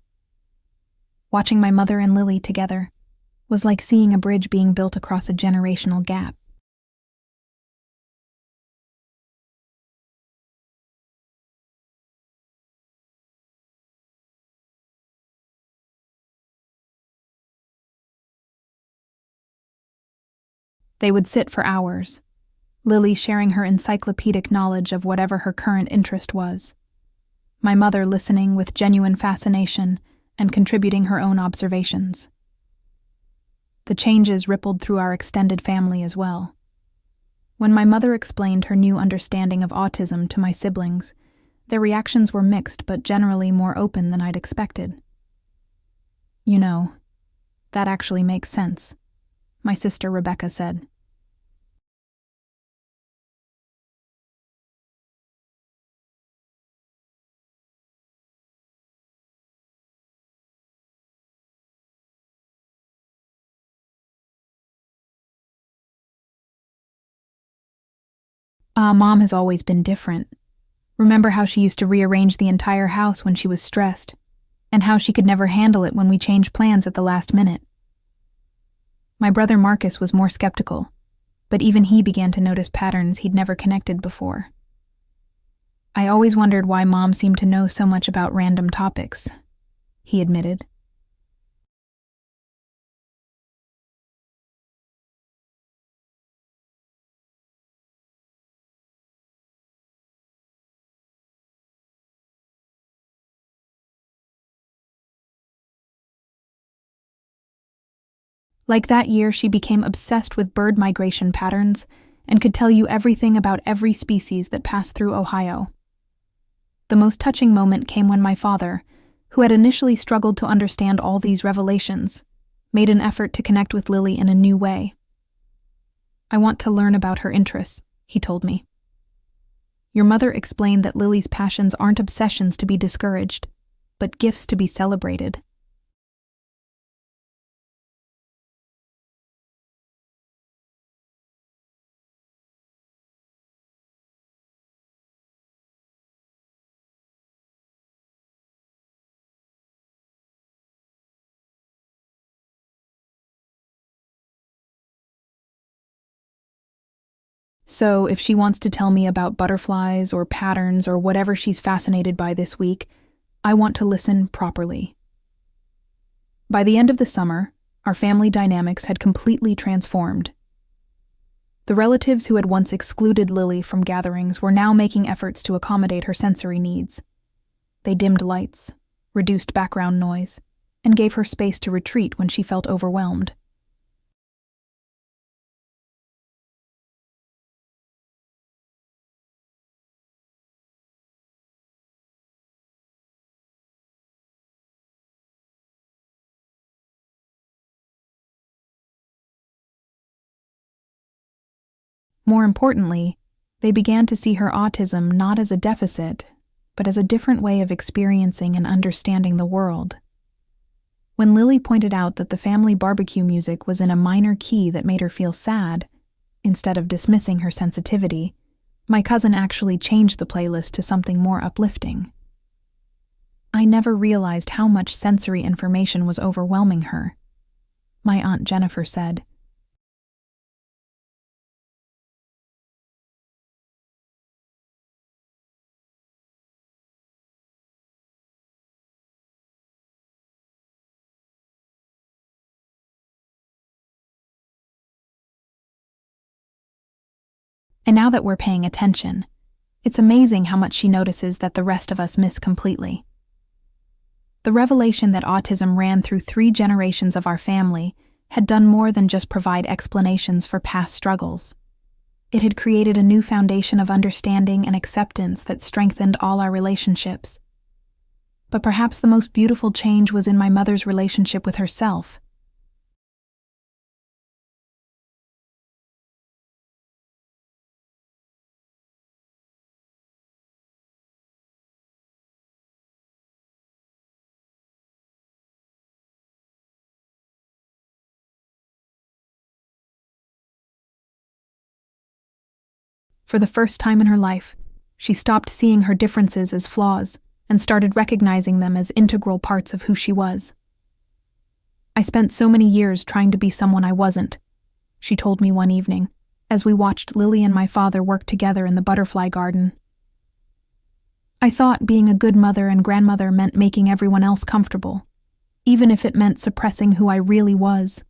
Speaker 1: Watching my mother and Lily together was like seeing a bridge being built across a generational gap. They would sit for hours, Lily sharing her encyclopedic knowledge of whatever her current interest was, my mother listening with genuine fascination and contributing her own observations. The changes rippled through our extended family as well. When my mother explained her new understanding of autism to my siblings, their reactions were mixed but generally more open than I'd expected. "You know, that actually makes sense," my sister Rebecca said. Mom has always been different. Remember how she used to rearrange the entire house when she was stressed? and how she could never handle it when we changed plans at the last minute. My brother Marcus was more skeptical, but even he began to notice patterns he'd never connected before. "I always wondered why Mom seemed to know so much about random topics," he admitted. Like that year, she became obsessed with bird migration patterns and could tell you everything about every species that passed through Ohio. The most touching moment came when my father, who had initially struggled to understand all these revelations, made an effort to connect with Lily in a new way. "I want to learn about her interests," he told me. "Your mother explained that Lily's passions aren't obsessions to be discouraged, but gifts to be celebrated." So, if she wants to tell me about butterflies or patterns or whatever she's fascinated by this week, I want to listen properly. By the end of the summer, our family dynamics had completely transformed. The relatives who had once excluded Lily from gatherings were now making efforts to accommodate her sensory needs. They dimmed lights, reduced background noise, and gave her space to retreat when she felt overwhelmed. More importantly, they began to see her autism not as a deficit, but as a different way of experiencing and understanding the world. When Lily pointed out that the family barbecue music was in a minor key that made her feel sad, instead of dismissing her sensitivity, my cousin actually changed the playlist to something more uplifting. I never realized how much sensory information was overwhelming her, my Aunt Jennifer said. And now that we're paying attention, it's amazing how much she notices that the rest of us miss completely. The revelation that autism ran through 3 generations of our family had done more than just provide explanations for past struggles. It had created a new foundation of understanding and acceptance that strengthened all our relationships. But perhaps the most beautiful change was in my mother's relationship with herself. For the first time in her life, she stopped seeing her differences as flaws and started recognizing them as integral parts of who she was. "I spent so many years trying to be someone I wasn't," she told me one evening, as we watched Lily and my father work together in the butterfly garden. "I thought being a good mother and grandmother meant making everyone else comfortable, even if it meant suppressing who I really was."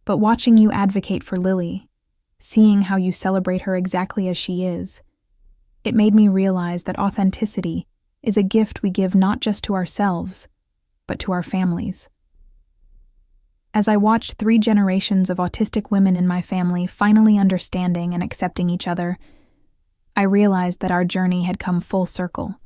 Speaker 1: But watching you advocate for Lily, seeing how you celebrate her exactly as she is, it made me realize that authenticity is a gift we give not just to ourselves, but to our families. As I watched 3 generations of autistic women in my family finally understanding and accepting each other, I realized that our journey had come full circle.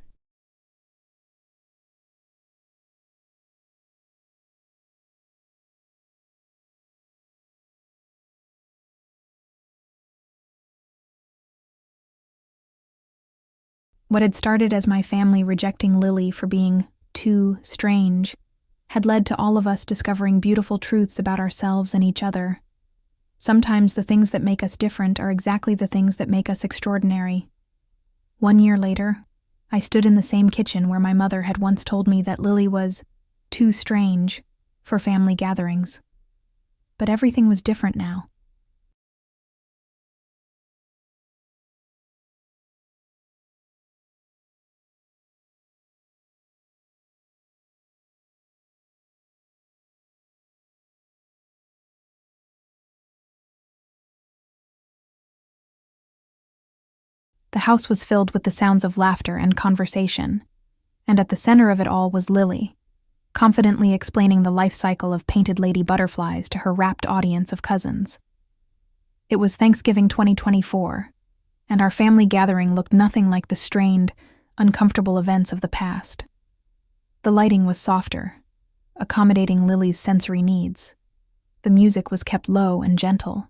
Speaker 1: What had started as my family rejecting Lily for being too strange had led to all of us discovering beautiful truths about ourselves and each other. Sometimes the things that make us different are exactly the things that make us extraordinary. 1 year later, I stood in the same kitchen where my mother had once told me that Lily was too strange for family gatherings. But everything was different now. The house was filled with the sounds of laughter and conversation, and at the center of it all was Lily, confidently explaining the life cycle of painted lady butterflies to her rapt audience of cousins. It was Thanksgiving 2024, and our family gathering looked nothing like the strained, uncomfortable events of the past. The lighting was softer, accommodating Lily's sensory needs. The music was kept low and gentle.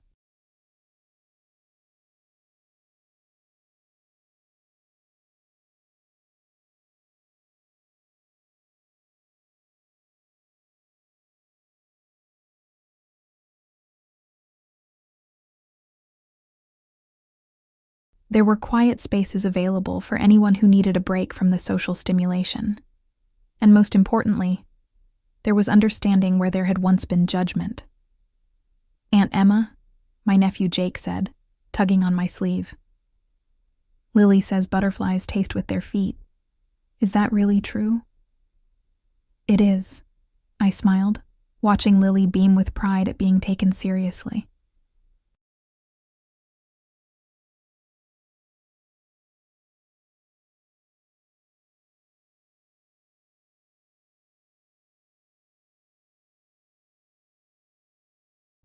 Speaker 1: There were quiet spaces available for anyone who needed a break from the social stimulation. And most importantly, there was understanding where there had once been judgment. "Aunt Emma," my nephew Jake said, tugging on my sleeve. "Lily says butterflies taste with their feet. Is that really true?" "It is," I smiled, watching Lily beam with pride at being taken seriously.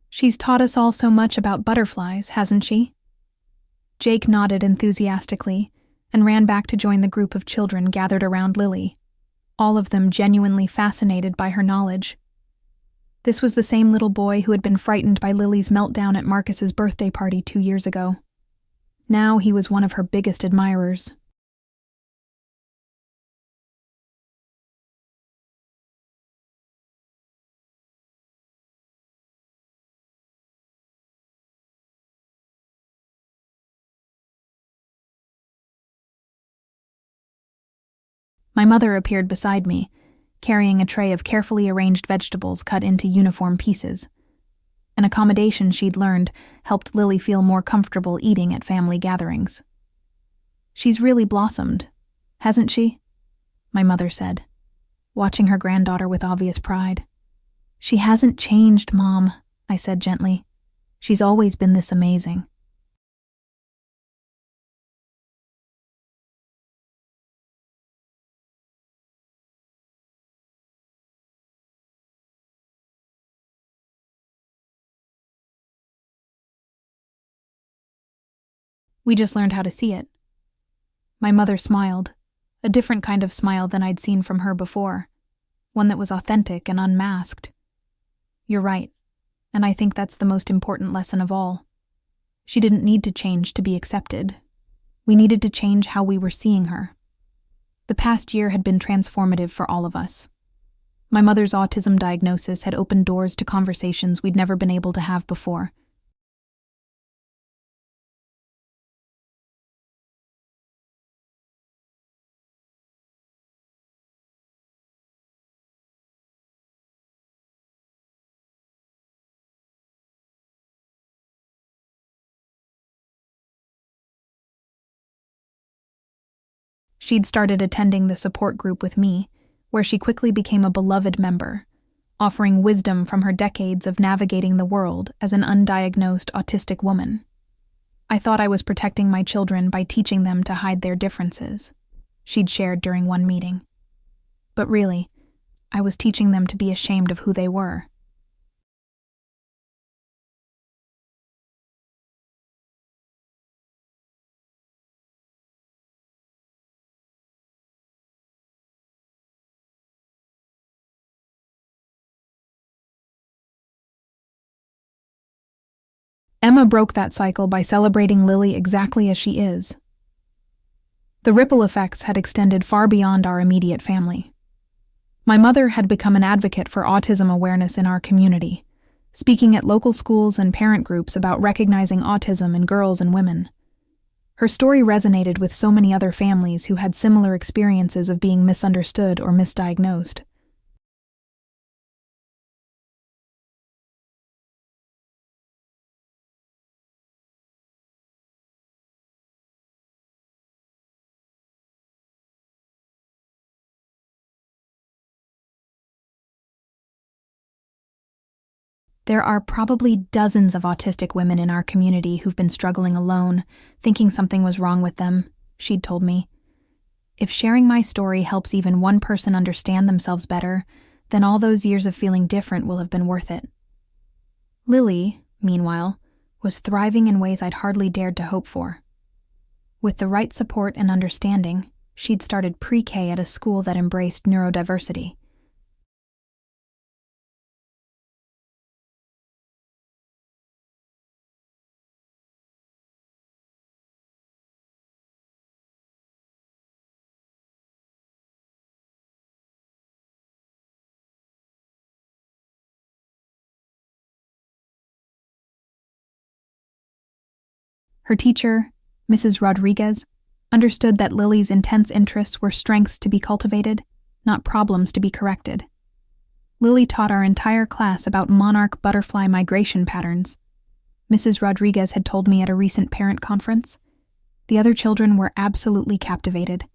Speaker 1: "She's taught us all so much about butterflies, hasn't she?" Jake nodded enthusiastically and ran back to join the group of children gathered around Lily, all of them genuinely fascinated by her knowledge. This was the same little boy who had been frightened by Lily's meltdown at Marcus's birthday party 2 years ago. Now he was one of her biggest admirers. My mother appeared beside me, carrying a tray of carefully arranged vegetables cut into uniform pieces. An accommodation she'd learned helped Lily feel more comfortable eating at family gatherings. "She's really blossomed, hasn't she?" my mother said, watching her granddaughter with obvious pride. "She hasn't changed, Mom," I said gently. "She's always been this amazing." "We just learned how to see it." My mother smiled, a different kind of smile than I'd seen from her before, one that was authentic and unmasked. "You're right, and I think that's the most important lesson of all. She didn't need to change to be accepted. We needed to change how we were seeing her." The past year had been transformative for all of us. My mother's autism diagnosis had opened doors to conversations we'd never been able to have before. She'd started attending the support group with me, where she quickly became a beloved member, offering wisdom from her decades of navigating the world as an undiagnosed autistic woman. "I thought I was protecting my children by teaching them to hide their differences," she'd shared during one meeting. "But really, I was teaching them to be ashamed of who they were." Emma broke that cycle by celebrating Lily exactly as she is. The ripple effects had extended far beyond our immediate family. My mother had become an advocate for autism awareness in our community, speaking at local schools and parent groups about recognizing autism in girls and women. Her story resonated with so many other families who had similar experiences of being misunderstood or misdiagnosed. There are probably dozens of autistic women in our community who've been struggling alone, thinking something was wrong with them, she'd told me. If sharing my story helps even one person understand themselves better, then all those years of feeling different will have been worth it. Lily, meanwhile, was thriving in ways I'd hardly dared to hope for. With the right support and understanding, she'd started pre-K at a school that embraced neurodiversity. Her teacher, Mrs. Rodriguez, understood that Lily's intense interests were strengths to be cultivated, not problems to be corrected. Lily taught our entire class about monarch butterfly migration patterns. Mrs. Rodriguez had told me at a recent parent conference. The other children were absolutely captivated.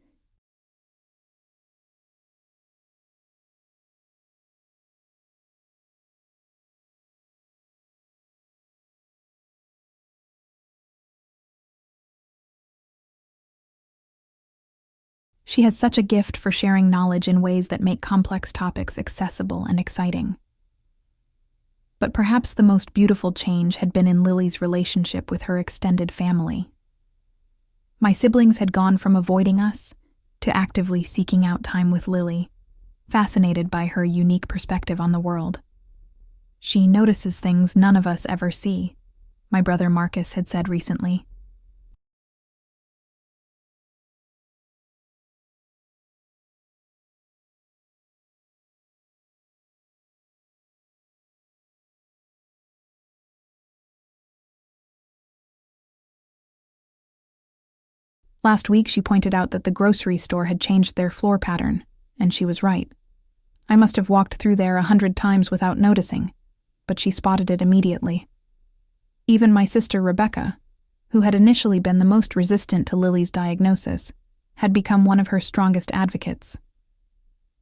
Speaker 1: She has such a gift for sharing knowledge in ways that make complex topics accessible and exciting. But perhaps the most beautiful change had been in Lily's relationship with her extended family. My siblings had gone from avoiding us to actively seeking out time with Lily, fascinated by her unique perspective on the world. She notices things none of us ever see, my brother Marcus had said recently. Last week, she pointed out that the grocery store had changed their floor pattern, and she was right. I must have walked through there 100 times without noticing, but she spotted it immediately. Even my sister Rebecca, who had initially been the most resistant to Lily's diagnosis, had become one of her strongest advocates.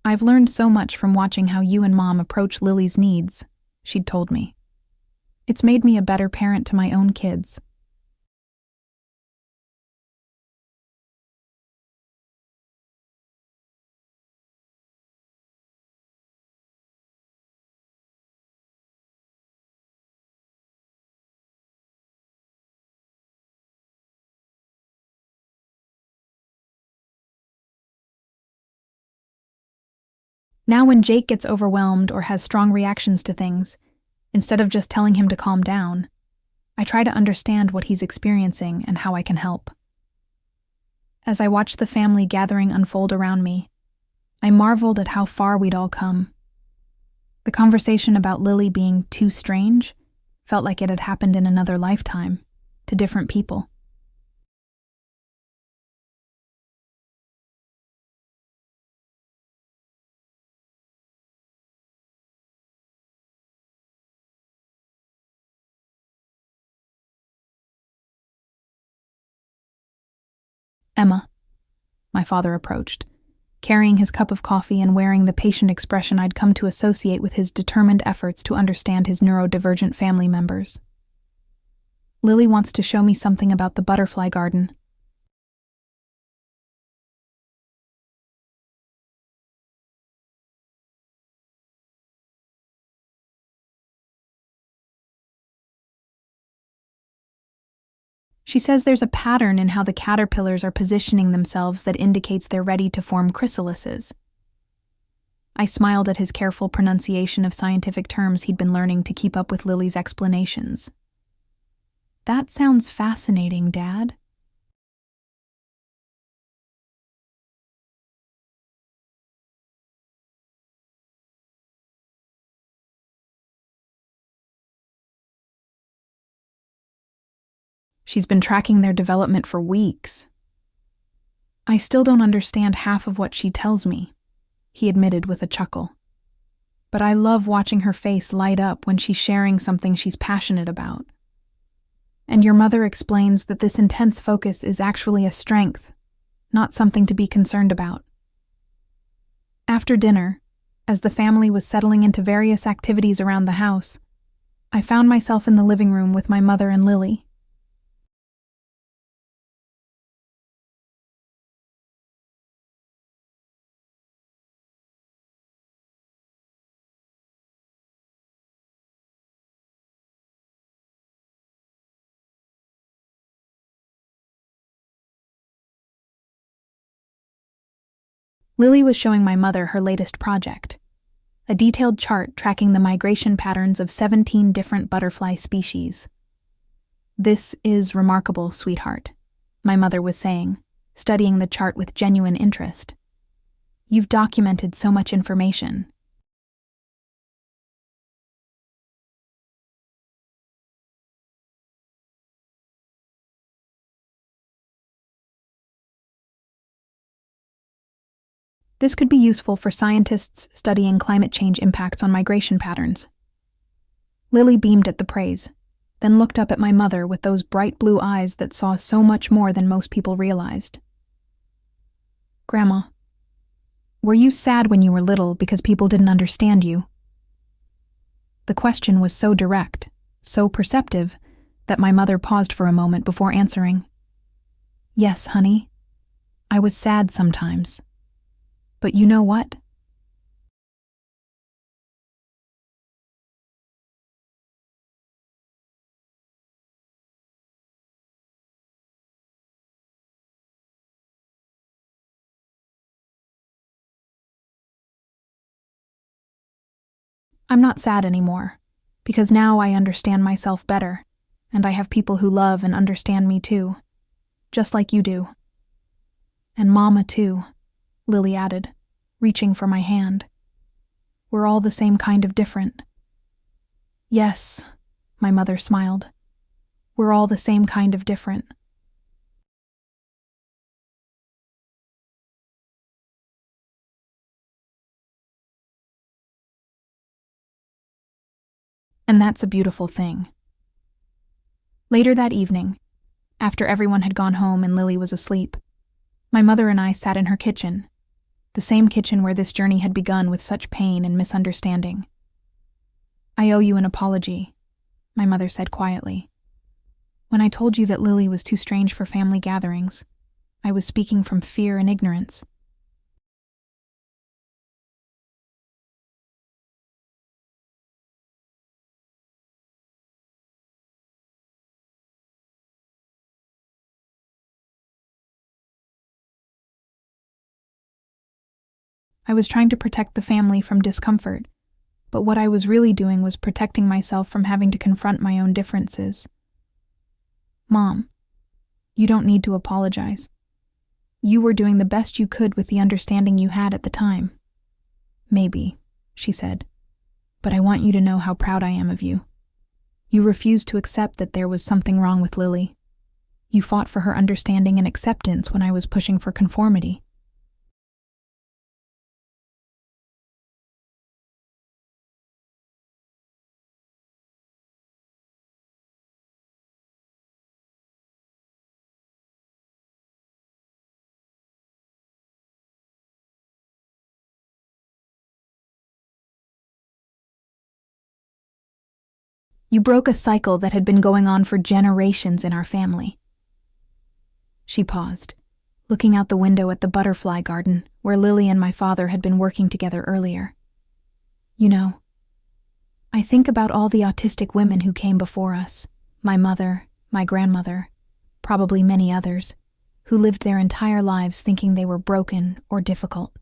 Speaker 1: "I've learned so much from watching how you and Mom approach Lily's needs," she'd told me. "It's made me a better parent to my own kids." Now when Jake gets overwhelmed or has strong reactions to things, instead of just telling him to calm down, I try to understand what he's experiencing and how I can help. As I watched the family gathering unfold around me, I marveled at how far we'd all come. The conversation about Lily being too strange felt like it had happened in another lifetime, to different people. "Emma," my father approached, carrying his cup of coffee and wearing the patient expression I'd come to associate with his determined efforts to understand his neurodivergent family members. "Lily wants to show me something about the butterfly garden." She says there's a pattern in how the caterpillars are positioning themselves that indicates they're ready to form chrysalises. I smiled at his careful pronunciation of scientific terms he'd been learning to keep up with Lily's explanations. "That sounds fascinating, Dad." She's been tracking their development for weeks. I still don't understand half of what she tells me, he admitted with a chuckle. But I love watching her face light up when she's sharing something she's passionate about. And your mother explains that this intense focus is actually a strength, not something to be concerned about. After dinner, as the family was settling into various activities around the house, I found myself in the living room with my mother and Lily. Lily was showing my mother her latest project, a detailed chart tracking the migration patterns of 17 different butterfly species. "This is remarkable, sweetheart," my mother was saying, studying the chart with genuine interest. "You've documented so much information." This could be useful for scientists studying climate change impacts on migration patterns. Lily beamed at the praise, then looked up at my mother with those bright blue eyes that saw so much more than most people realized. "Grandma, were you sad when you were little because people didn't understand you?" The question was so direct, so perceptive, that my mother paused for a moment before answering. "Yes, honey. I was sad sometimes. But you know what? I'm not sad anymore, because now I understand myself better, and I have people who love and understand me too, just like you do. And Mama too," Lily added, reaching for my hand. "We're all the same kind of different." "Yes," my mother smiled. "We're all the same kind of different." And that's a beautiful thing. Later that evening, after everyone had gone home and Lily was asleep, my mother and I sat in her kitchen, the same kitchen where this journey had begun with such pain and misunderstanding. "I owe you an apology," my mother said quietly. "When I told you that Lily was too strange for family gatherings, I was speaking from fear and ignorance." I was trying to protect the family from discomfort, but what I was really doing was protecting myself from having to confront my own differences. "Mom, you don't need to apologize. You were doing the best you could with the understanding you had at the time." "Maybe," she said, "but I want you to know how proud I am of you. You refused to accept that there was something wrong with Lily. You fought for her understanding and acceptance when I was pushing for conformity." "You broke a cycle that had been going on for generations in our family." She paused, looking out the window at the butterfly garden where Lily and my father had been working together earlier. "You know, I think about all the autistic women who came before us, my mother, my grandmother, probably many others, who lived their entire lives thinking they were broken or difficult.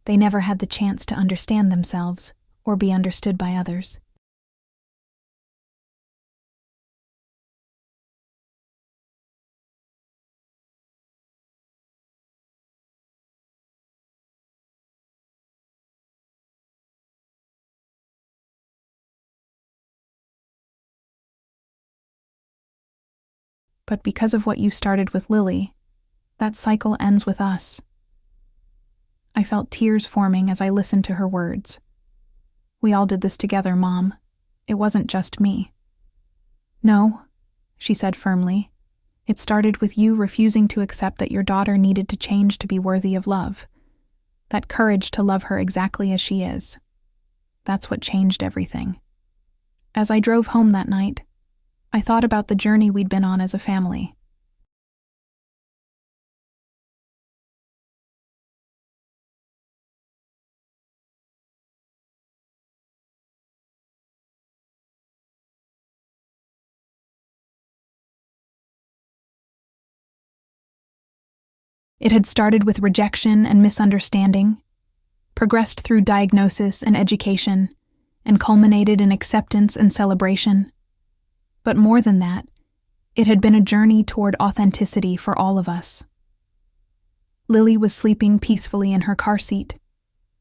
Speaker 1: They never had the chance to understand themselves or be understood by others. But because of what you started with Lily, that cycle ends with us." I felt tears forming as I listened to her words. "We all did this together, Mom. It wasn't just me." "No," she said firmly. "It started with you refusing to accept that your daughter needed to change to be worthy of love. That courage to love her exactly as she is. That's what changed everything." As I drove home that night, I thought about the journey we'd been on as a family. It had started with rejection and misunderstanding, progressed through diagnosis and education, and culminated in acceptance and celebration. But more than that, it had been a journey toward authenticity for all of us. Lily was sleeping peacefully in her car seat,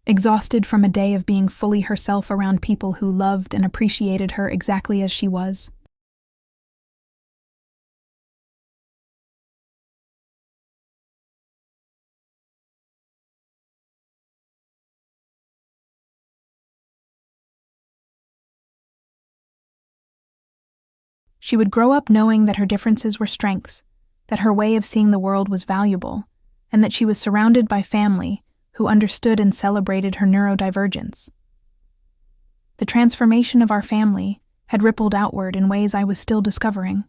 Speaker 1: exhausted from a day of being fully herself around people who loved and appreciated her exactly as she was. She would grow up knowing that her differences were strengths, that her way of seeing the world was valuable, and that she was surrounded by family who understood and celebrated her neurodivergence. The transformation of our family had rippled outward in ways I was still discovering.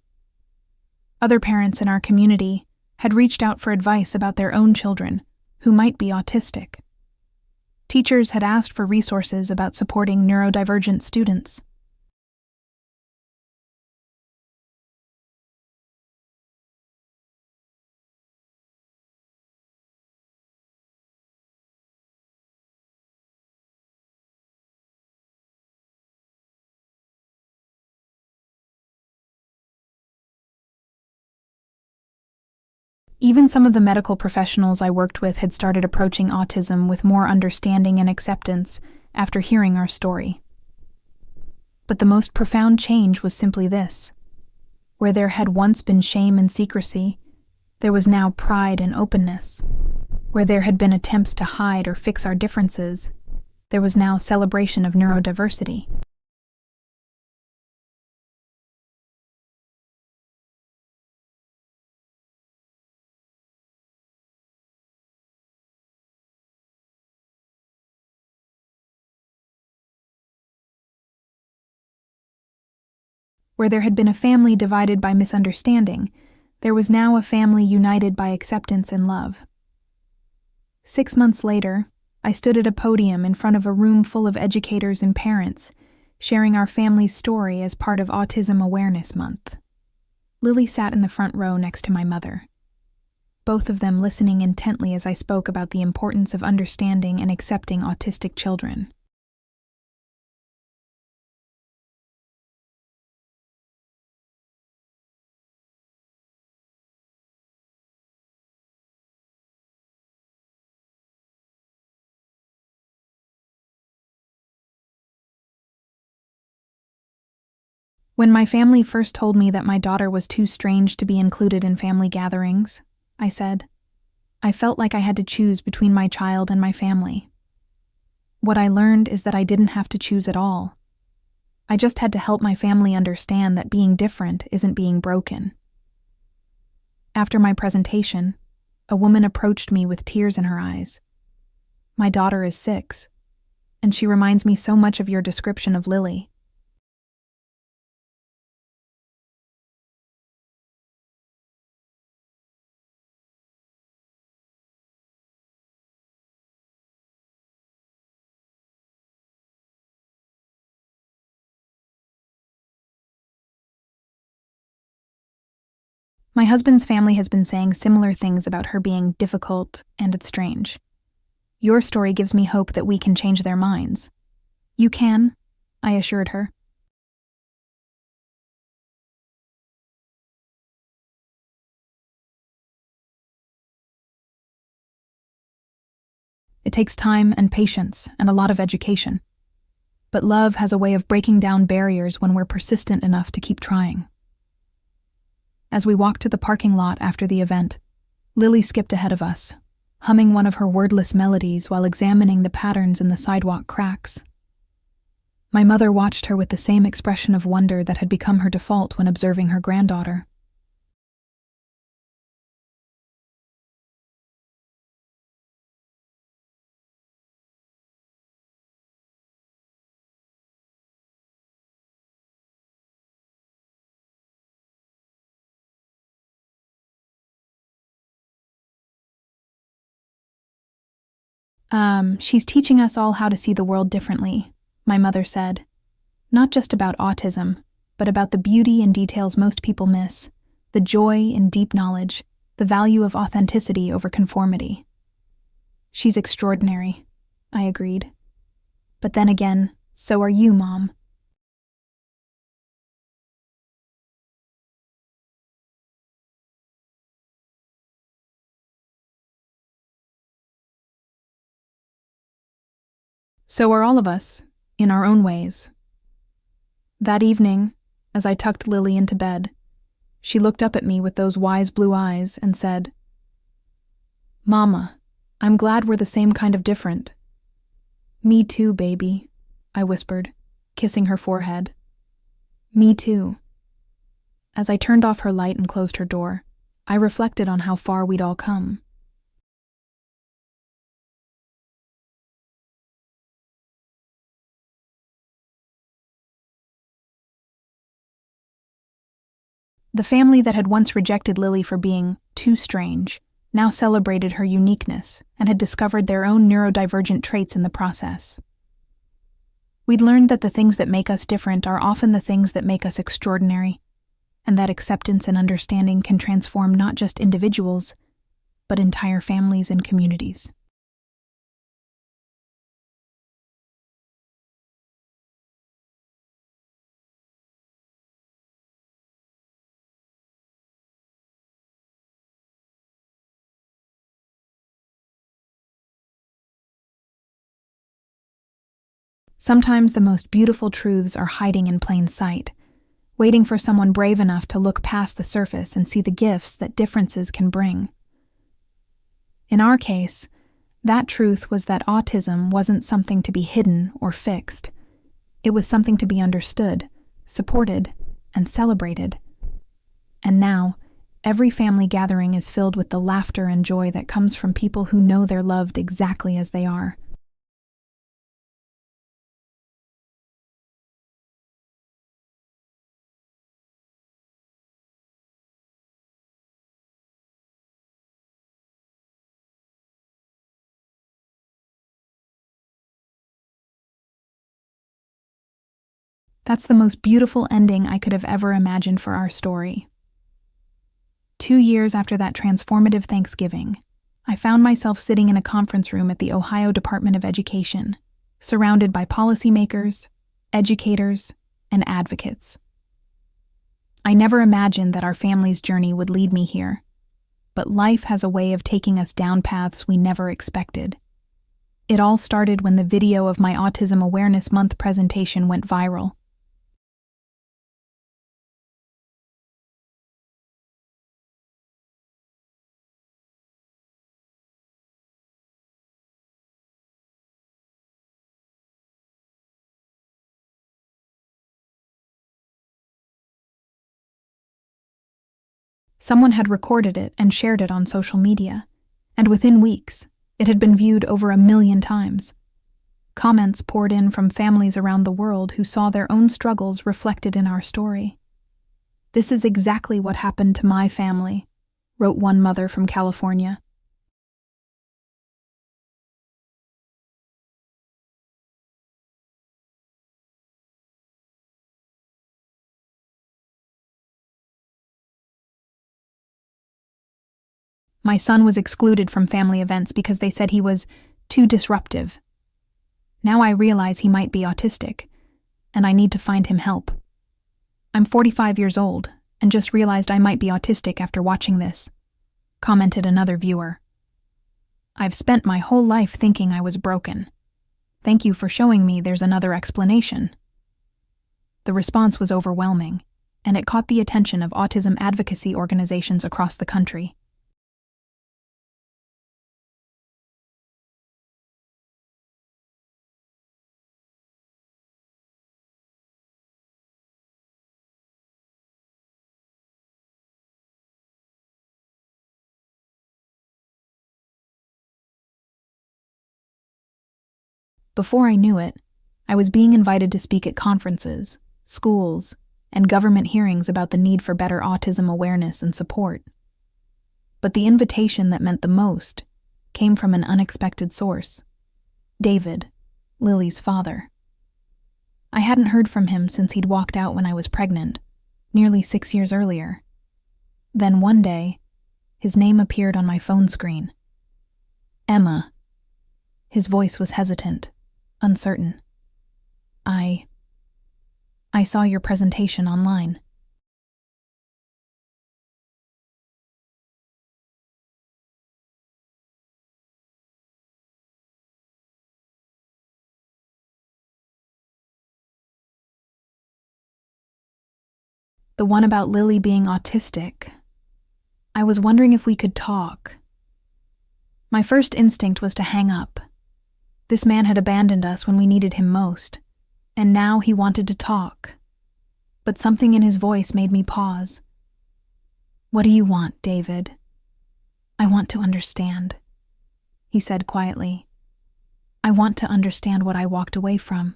Speaker 1: Other parents in our community had reached out for advice about their own children who might be autistic. Teachers had asked for resources about supporting neurodivergent students. Even some of the medical professionals I worked with had started approaching autism with more understanding and acceptance after hearing our story. But the most profound change was simply this: where there had once been shame and secrecy, there was now pride and openness. Where there had been attempts to hide or fix our differences, there was now celebration of neurodiversity. Where there had been a family divided by misunderstanding, there was now a family united by acceptance and love. 6 months later, I stood at a podium in front of a room full of educators and parents, sharing our family's story as part of Autism Awareness Month. Lily sat in the front row next to my mother, both of them listening intently as I spoke about the importance of understanding and accepting autistic children. When my family first told me that my daughter was too strange to be included in family gatherings, I said, I felt like I had to choose between my child and my family. What I learned is that I didn't have to choose at all. I just had to help my family understand that being different isn't being broken. After my presentation, a woman approached me with tears in her eyes. "My daughter is 6, and she reminds me so much of your description of Lily." My husband's family has been saying similar things about her being difficult, and it's strange. Your story gives me hope that we can change their minds. You can, I assured her. It takes time and patience and a lot of education. But love has a way of breaking down barriers when we're persistent enough to keep trying. As we walked to the parking lot after the event, Lily skipped ahead of us, humming one of her wordless melodies while examining the patterns in the sidewalk cracks. My mother watched her with the same expression of wonder that had become her default when observing her granddaughter. She's teaching us all how to see the world differently, my mother said. Not just about autism, but about the beauty in details most people miss, the joy in deep knowledge, the value of authenticity over conformity. She's extraordinary, I agreed. But then again, so are you, Mom. So are all of us, in our own ways. That evening, as I tucked Lily into bed, she looked up at me with those wise blue eyes and said, "Mama, I'm glad we're the same kind of different." "Me too, baby," I whispered, kissing her forehead. "Me too." As I turned off her light and closed her door, I reflected on how far we'd all come. The family that had once rejected Lily for being too strange now celebrated her uniqueness and had discovered their own neurodivergent traits in the process. We'd learned that the things that make us different are often the things that make us extraordinary, and that acceptance and understanding can transform not just individuals, but entire families and communities. Sometimes the most beautiful truths are hiding in plain sight, waiting for someone brave enough to look past the surface and see the gifts that differences can bring. In our case, that truth was that autism wasn't something to be hidden or fixed. It was something to be understood, supported, and celebrated. And now, every family gathering is filled with the laughter and joy that comes from people who know they're loved exactly as they are. That's the most beautiful ending I could have ever imagined for our story. 2 years after that transformative Thanksgiving, I found myself sitting in a conference room at the Ohio Department of Education, surrounded by policymakers, educators, and advocates. I never imagined that our family's journey would lead me here, but life has a way of taking us down paths we never expected. It all started when the video of my Autism Awareness Month presentation went viral. Someone had recorded it and shared it on social media, and within weeks, it had been viewed over 1 million times. Comments poured in from families around the world who saw their own struggles reflected in our story. "This is exactly what happened to my family," wrote one mother from California. My son was excluded from family events because they said he was too disruptive. Now I realize he might be autistic, and I need to find him help. I'm 45 years old, and just realized I might be autistic after watching this," commented another viewer. "I've spent my whole life thinking I was broken. Thank you for showing me there's another explanation." The response was overwhelming, and it caught the attention of autism advocacy organizations across the country. Before I knew it, I was being invited to speak at conferences, schools, and government hearings about the need for better autism awareness and support. But the invitation that meant the most came from an unexpected source: David, Lily's father. I hadn't heard from him since he'd walked out when I was pregnant, nearly 6 years earlier. Then one day, his name appeared on my phone screen. Emma. His voice was hesitant, uncertain. I saw your presentation online. The one about Lily being autistic. I was wondering if we could talk. My first instinct was to hang up. This man had abandoned us when we needed him most, and now he wanted to talk. But something in his voice made me pause. "What do you want, David?" "I want to understand," he said quietly. "I want to understand what I walked away from,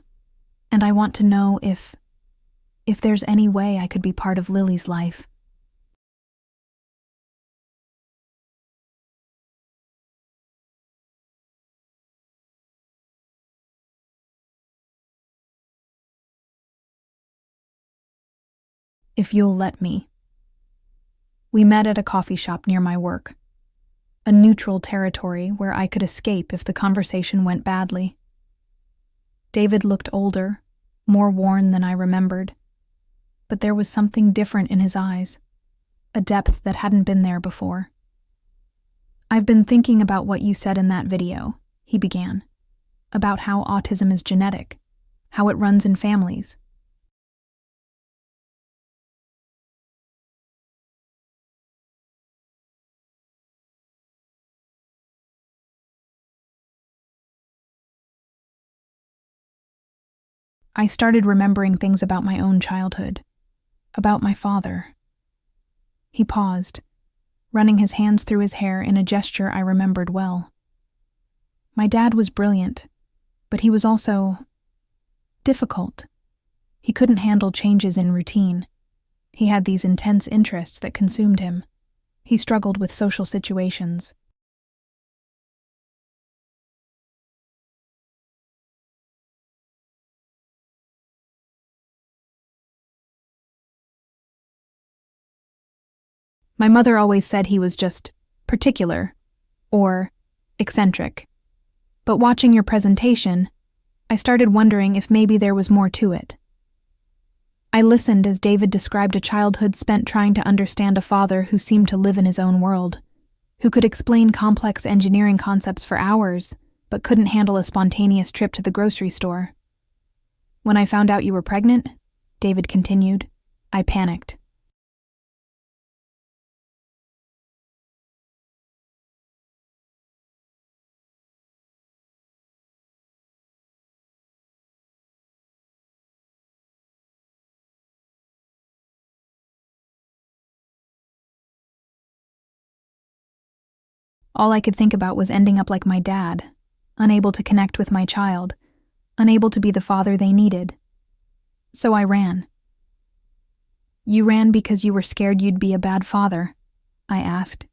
Speaker 1: and I want to know if there's any way I could be part of Lily's life." "If you'll let me." We met at a coffee shop near my work, a neutral territory where I could escape if the conversation went badly. David looked older, more worn than I remembered, but there was something different in his eyes, a depth that hadn't been there before. "I've been thinking about what you said in that video," he began, "about how autism is genetic, how it runs in families." I started remembering things about my own childhood, about my father. He paused, running his hands through his hair in a gesture I remembered well. My dad was brilliant, but he was also difficult. He couldn't handle changes in routine. He had these intense interests that consumed him. He struggled with social situations. My mother always said he was just particular or eccentric. But watching your presentation, I started wondering if maybe there was more to it. I listened as David described a childhood spent trying to understand a father who seemed to live in his own world, who could explain complex engineering concepts for hours, but couldn't handle a spontaneous trip to the grocery store. "When I found out you were pregnant," David continued, "I panicked. All I could think about was ending up like my dad, unable to connect with my child, unable to be the father they needed. So I ran." "You ran because you were scared you'd be a bad father?" I asked,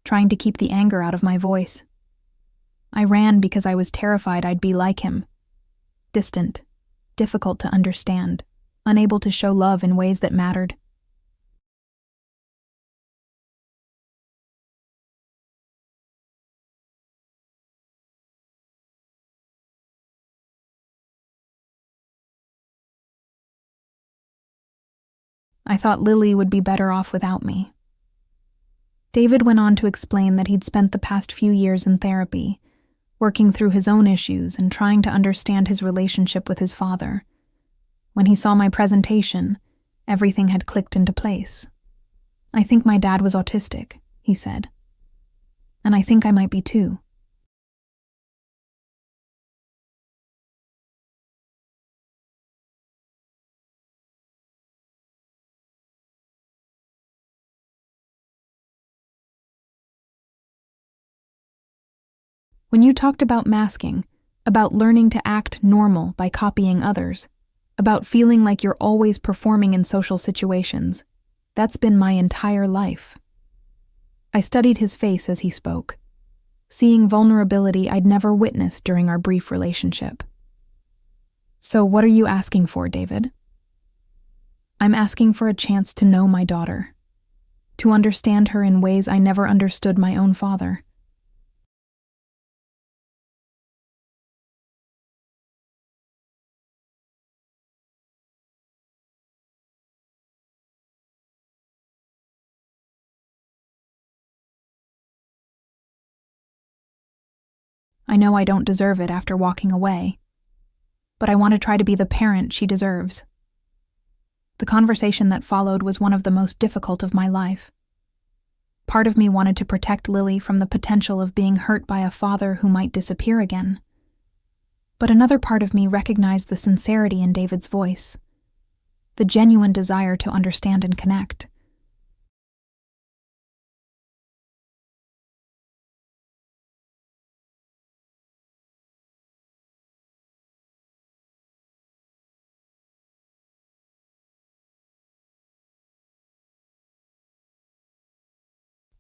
Speaker 1: trying to keep the anger out of my voice. "I ran because I was terrified I'd be like him. Distant, difficult to understand, unable to show love in ways that mattered." "I thought Lily would be better off without me." David went on to explain that he'd spent the past few years in therapy, working through his own issues and trying to understand his relationship with his father. When he saw my presentation, Everything had clicked into place. "I think my dad was autistic," he said. "And I think I might be too." When you talked about masking, about learning to act normal by copying others, about feeling like you're always performing in social situations, that's been my entire life. I studied his face as he spoke, seeing vulnerability I'd never witnessed during our brief relationship. "So what are you asking for, David?" "I'm asking for a chance to know my daughter, to understand her in ways I never understood my own father." "I know I don't deserve it after walking away, but I want to try to be the parent she deserves." The conversation that followed was one of the most difficult of my life. Part of me wanted to protect Lily from the potential of being hurt by a father who might disappear again. But another part of me recognized the sincerity in David's voice, the genuine desire to understand and connect.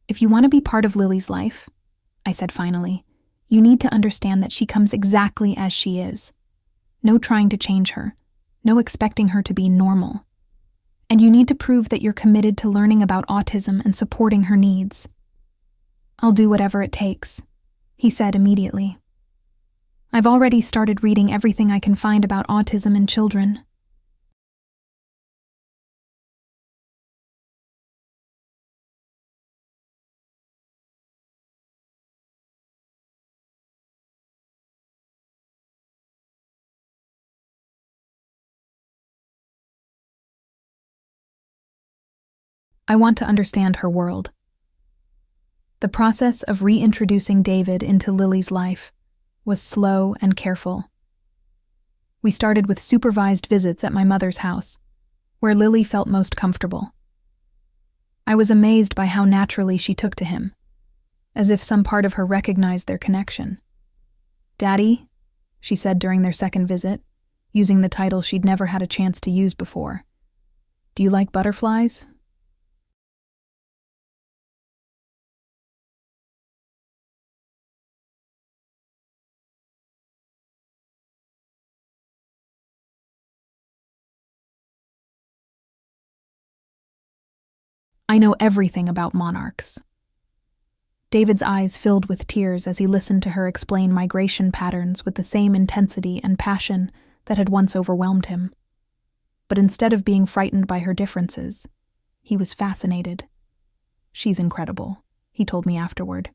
Speaker 1: "If you want to be part of Lily's life," I said finally, "you need to understand that she comes exactly as she is. No trying to change her, no expecting her to be normal. And you need to prove that you're committed to learning about autism and supporting her needs." "I'll do whatever it takes," he said immediately. "I've already started reading everything I can find about autism in children." "I want to understand her world." The process of reintroducing David into Lily's life was slow and careful. We started with supervised visits at my mother's house, where Lily felt most comfortable. I was amazed by how naturally she took to him, as if some part of her recognized their connection. "Daddy," she said during their second visit, using the title she'd never had a chance to use before. "Do you like butterflies?" "I know everything about monarchs." David's eyes filled with tears as he listened to her explain migration patterns with the same intensity and passion that had once overwhelmed him. But instead of being frightened by her differences, he was fascinated. "She's incredible," he told me afterward.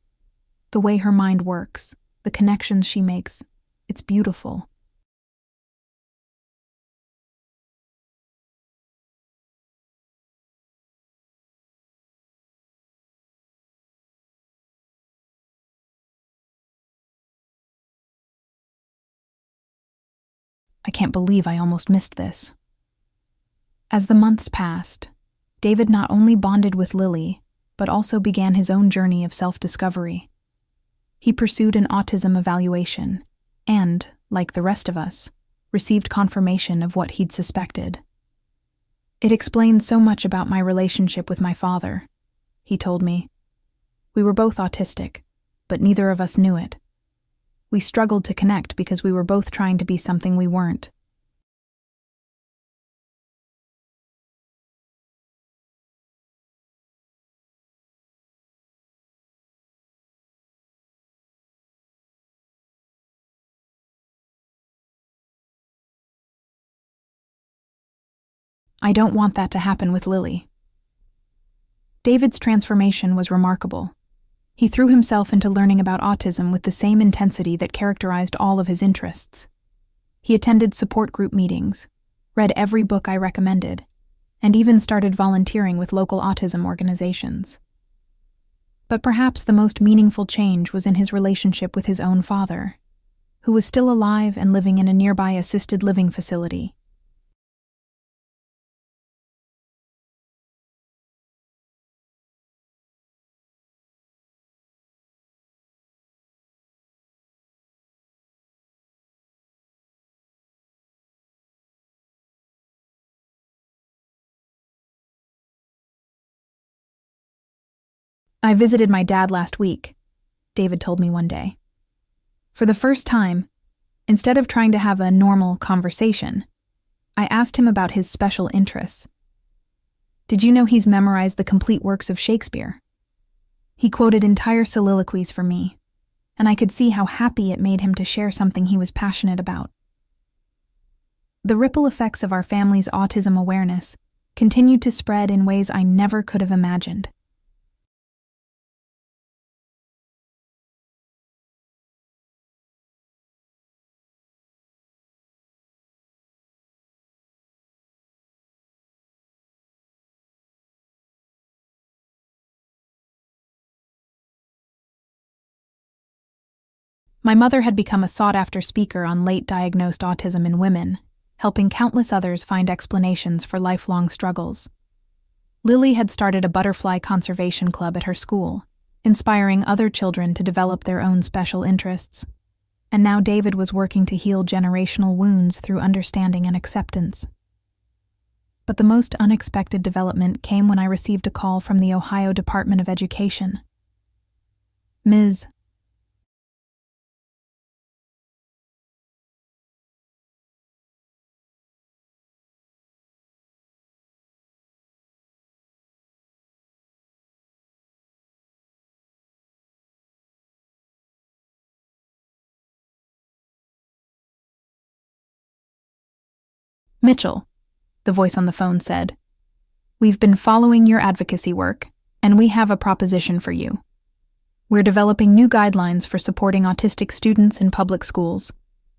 Speaker 1: "The way her mind works, the connections she makes, it's beautiful." I can't believe I almost missed this. As the months passed, David not only bonded with Lily, but also began his own journey of self-discovery. He pursued an autism evaluation and, like the rest of us, received confirmation of what he'd suspected. "It explains so much about my relationship with my father," he told me. "We were both autistic, but neither of us knew it. We struggled to connect because we were both trying to be something we weren't." I don't want that to happen with Lily. David's transformation was remarkable. He threw himself into learning about autism with the same intensity that characterized all of his interests. He attended support group meetings, read every book I recommended, and even started volunteering with local autism organizations. But perhaps the most meaningful change was in his relationship with his own father, who was still alive and living in a nearby assisted living facility. "I visited my dad last week," David told me one day. For the first time, instead of trying to have a normal conversation, I asked him about his special interests. "Did you know he's memorized the complete works of Shakespeare?" He quoted entire soliloquies for me, and I could see how happy it made him to share something he was passionate about. The ripple effects of our family's autism awareness continued to spread in ways I never could have imagined. My mother had become a sought-after speaker on late-diagnosed autism in women, helping countless others find explanations for lifelong struggles. Lily had started a butterfly conservation club at her school, inspiring other children to develop their own special interests. And now David was working to heal generational wounds through understanding and acceptance. But the most unexpected development came when I received a call from the Ohio Department of Education. "Ms. Mitchell," the voice on the phone said, "we've been following your advocacy work, and we have a proposition for you. We're developing new guidelines for supporting autistic students in public schools,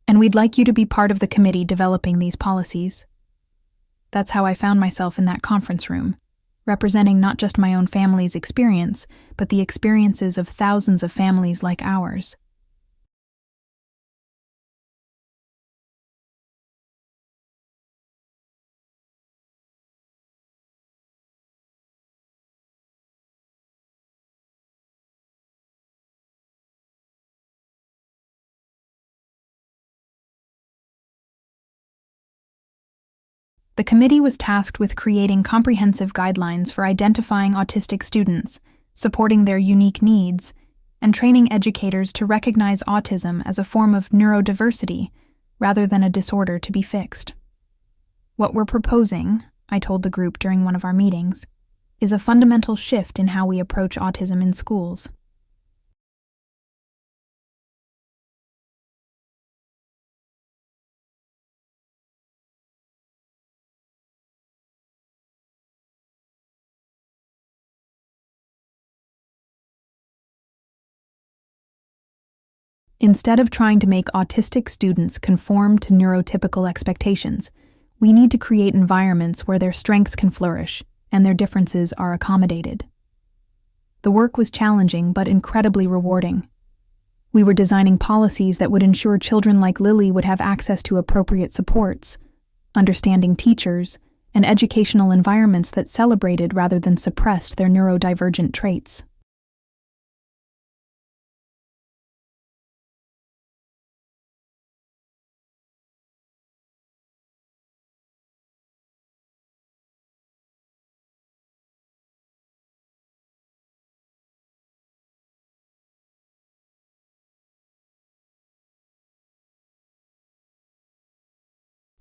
Speaker 1: and we'd like you to be part of the committee developing these policies." That's how I found myself in that conference room, representing not just my own family's experience, but the experiences of thousands of families like ours. The committee was tasked with creating comprehensive guidelines for identifying autistic students, supporting their unique needs, and training educators to recognize autism as a form of neurodiversity rather than a disorder to be fixed. "What we're proposing," I told the group during one of our meetings, "is a fundamental shift in how we approach autism in schools." Instead of trying to make autistic students conform to neurotypical expectations, we need to create environments where their strengths can flourish and their differences are accommodated. The work was challenging but incredibly rewarding. We were designing policies that would ensure children like Lily would have access to appropriate supports, understanding teachers, and educational environments that celebrated rather than suppressed their neurodivergent traits.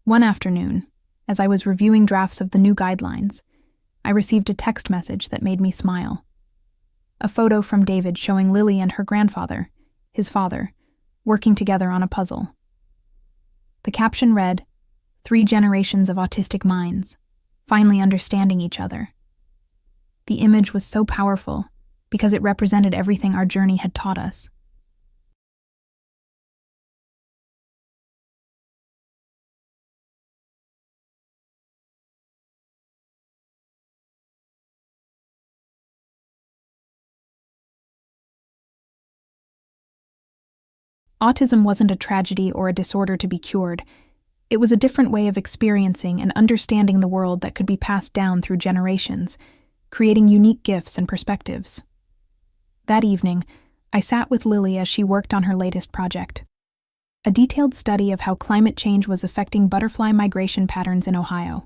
Speaker 1: One afternoon, as I was reviewing drafts of the new guidelines, I received a text message that made me smile. A photo from David showing Lily and her grandfather, his father, working together on a puzzle. The caption read, "3 generations of autistic minds, finally understanding each other." The image was so powerful because it represented everything our journey had taught us. Autism wasn't a tragedy or a disorder to be cured. It was a different way of experiencing and understanding the world that could be passed down through generations, creating unique gifts and perspectives. That evening, I sat with Lily as she worked on her latest project, a detailed study of how climate change was affecting butterfly migration patterns in Ohio.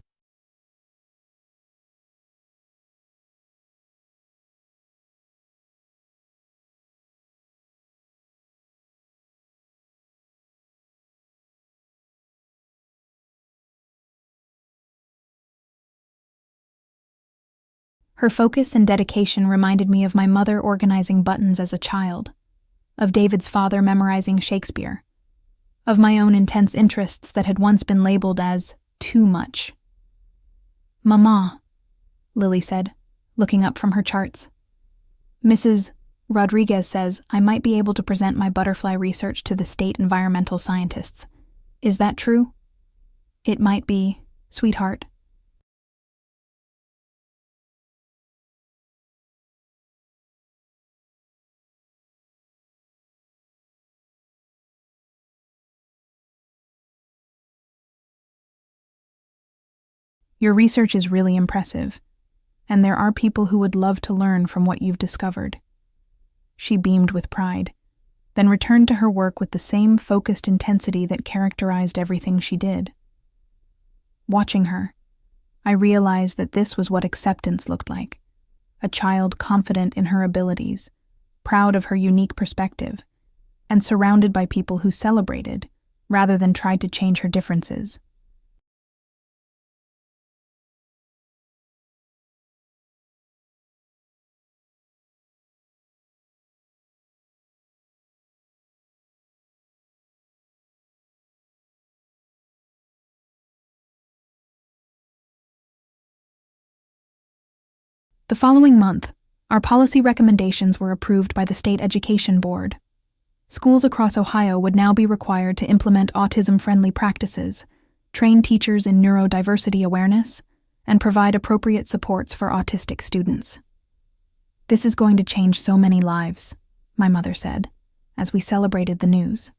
Speaker 1: Her focus and dedication reminded me of my mother organizing buttons as a child, of David's father memorizing Shakespeare, of my own intense interests that had once been labeled as too much. "Mama," Lily said, looking up from her charts. "Mrs. Rodriguez says I might be able to present my butterfly research to the state environmental scientists. Is that true?" "It might be, sweetheart." "Your research is really impressive, and there are people who would love to learn from what you've discovered." She beamed with pride, then returned to her work with the same focused intensity that characterized everything she did. Watching her, I realized that this was what acceptance looked like: a child confident in her abilities, proud of her unique perspective, and surrounded by people who celebrated, rather than tried to change her differences. The following month, our policy recommendations were approved by the State Education Board. Schools across Ohio would now be required to implement autism-friendly practices, train teachers in neurodiversity awareness, and provide appropriate supports for autistic students. "This is going to change so many lives," my mother said, as we celebrated the news.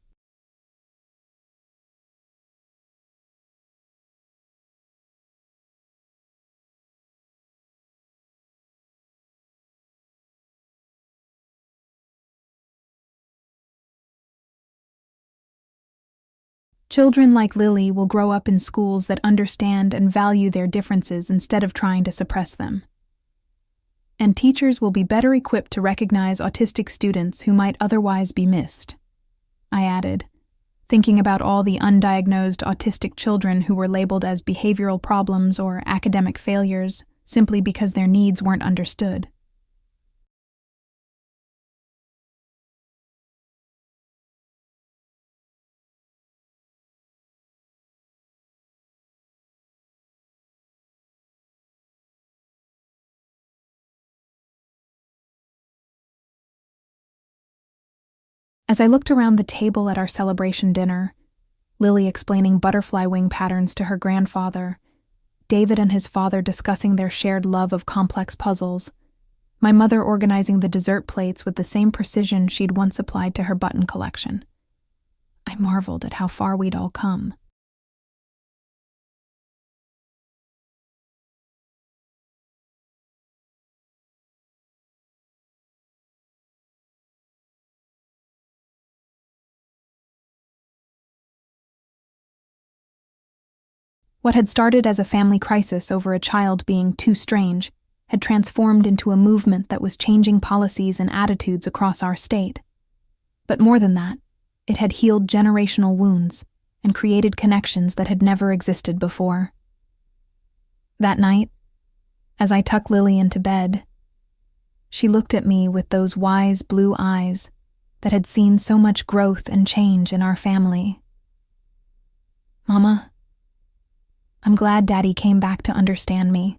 Speaker 1: Children like Lily will grow up in schools that understand and value their differences instead of trying to suppress them. And teachers will be better equipped to recognize autistic students who might otherwise be missed," I added, thinking about all the undiagnosed autistic children who were labeled as behavioral problems or academic failures simply because their needs weren't understood. As I looked around the table at our celebration dinner, Lily explaining butterfly wing patterns to her grandfather, David and his father discussing their shared love of complex puzzles, my mother organizing the dessert plates with the same precision she'd once applied to her button collection, I marveled at how far we'd all come. What had started as a family crisis over a child being too strange had transformed into a movement that was changing policies and attitudes across our state. But more than that, it had healed generational wounds and created connections that had never existed before. That night, as I tucked Lily into bed, she looked at me with those wise blue eyes that had seen so much growth and change in our family. "Mama, I'm glad Daddy came back to understand me."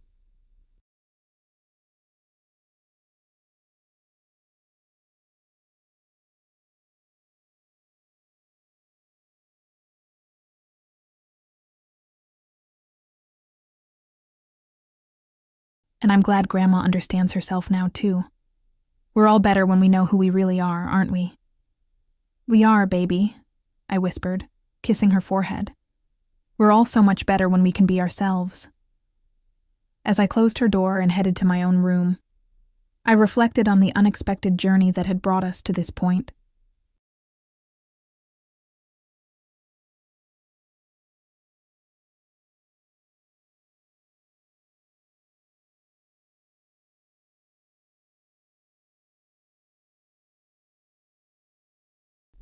Speaker 1: "And I'm glad Grandma understands herself now, too. We're all better when we know who we really are, aren't we?" We are, baby, I whispered, kissing her forehead. We're all so much better when we can be ourselves. As I closed her door and headed to my own room, I reflected on the unexpected journey that had brought us to this point.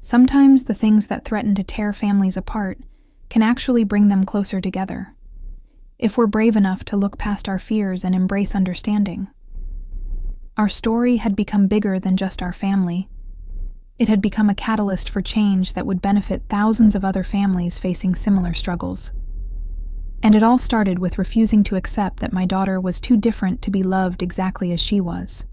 Speaker 1: Sometimes the things that threaten to tear families apart can actually bring them closer together, if we're brave enough to look past our fears and embrace understanding. Our story had become bigger than just our family. It had become a catalyst for change that would benefit thousands of other families facing similar struggles. And it all started with refusing to accept that my daughter was too different to be loved exactly as she was.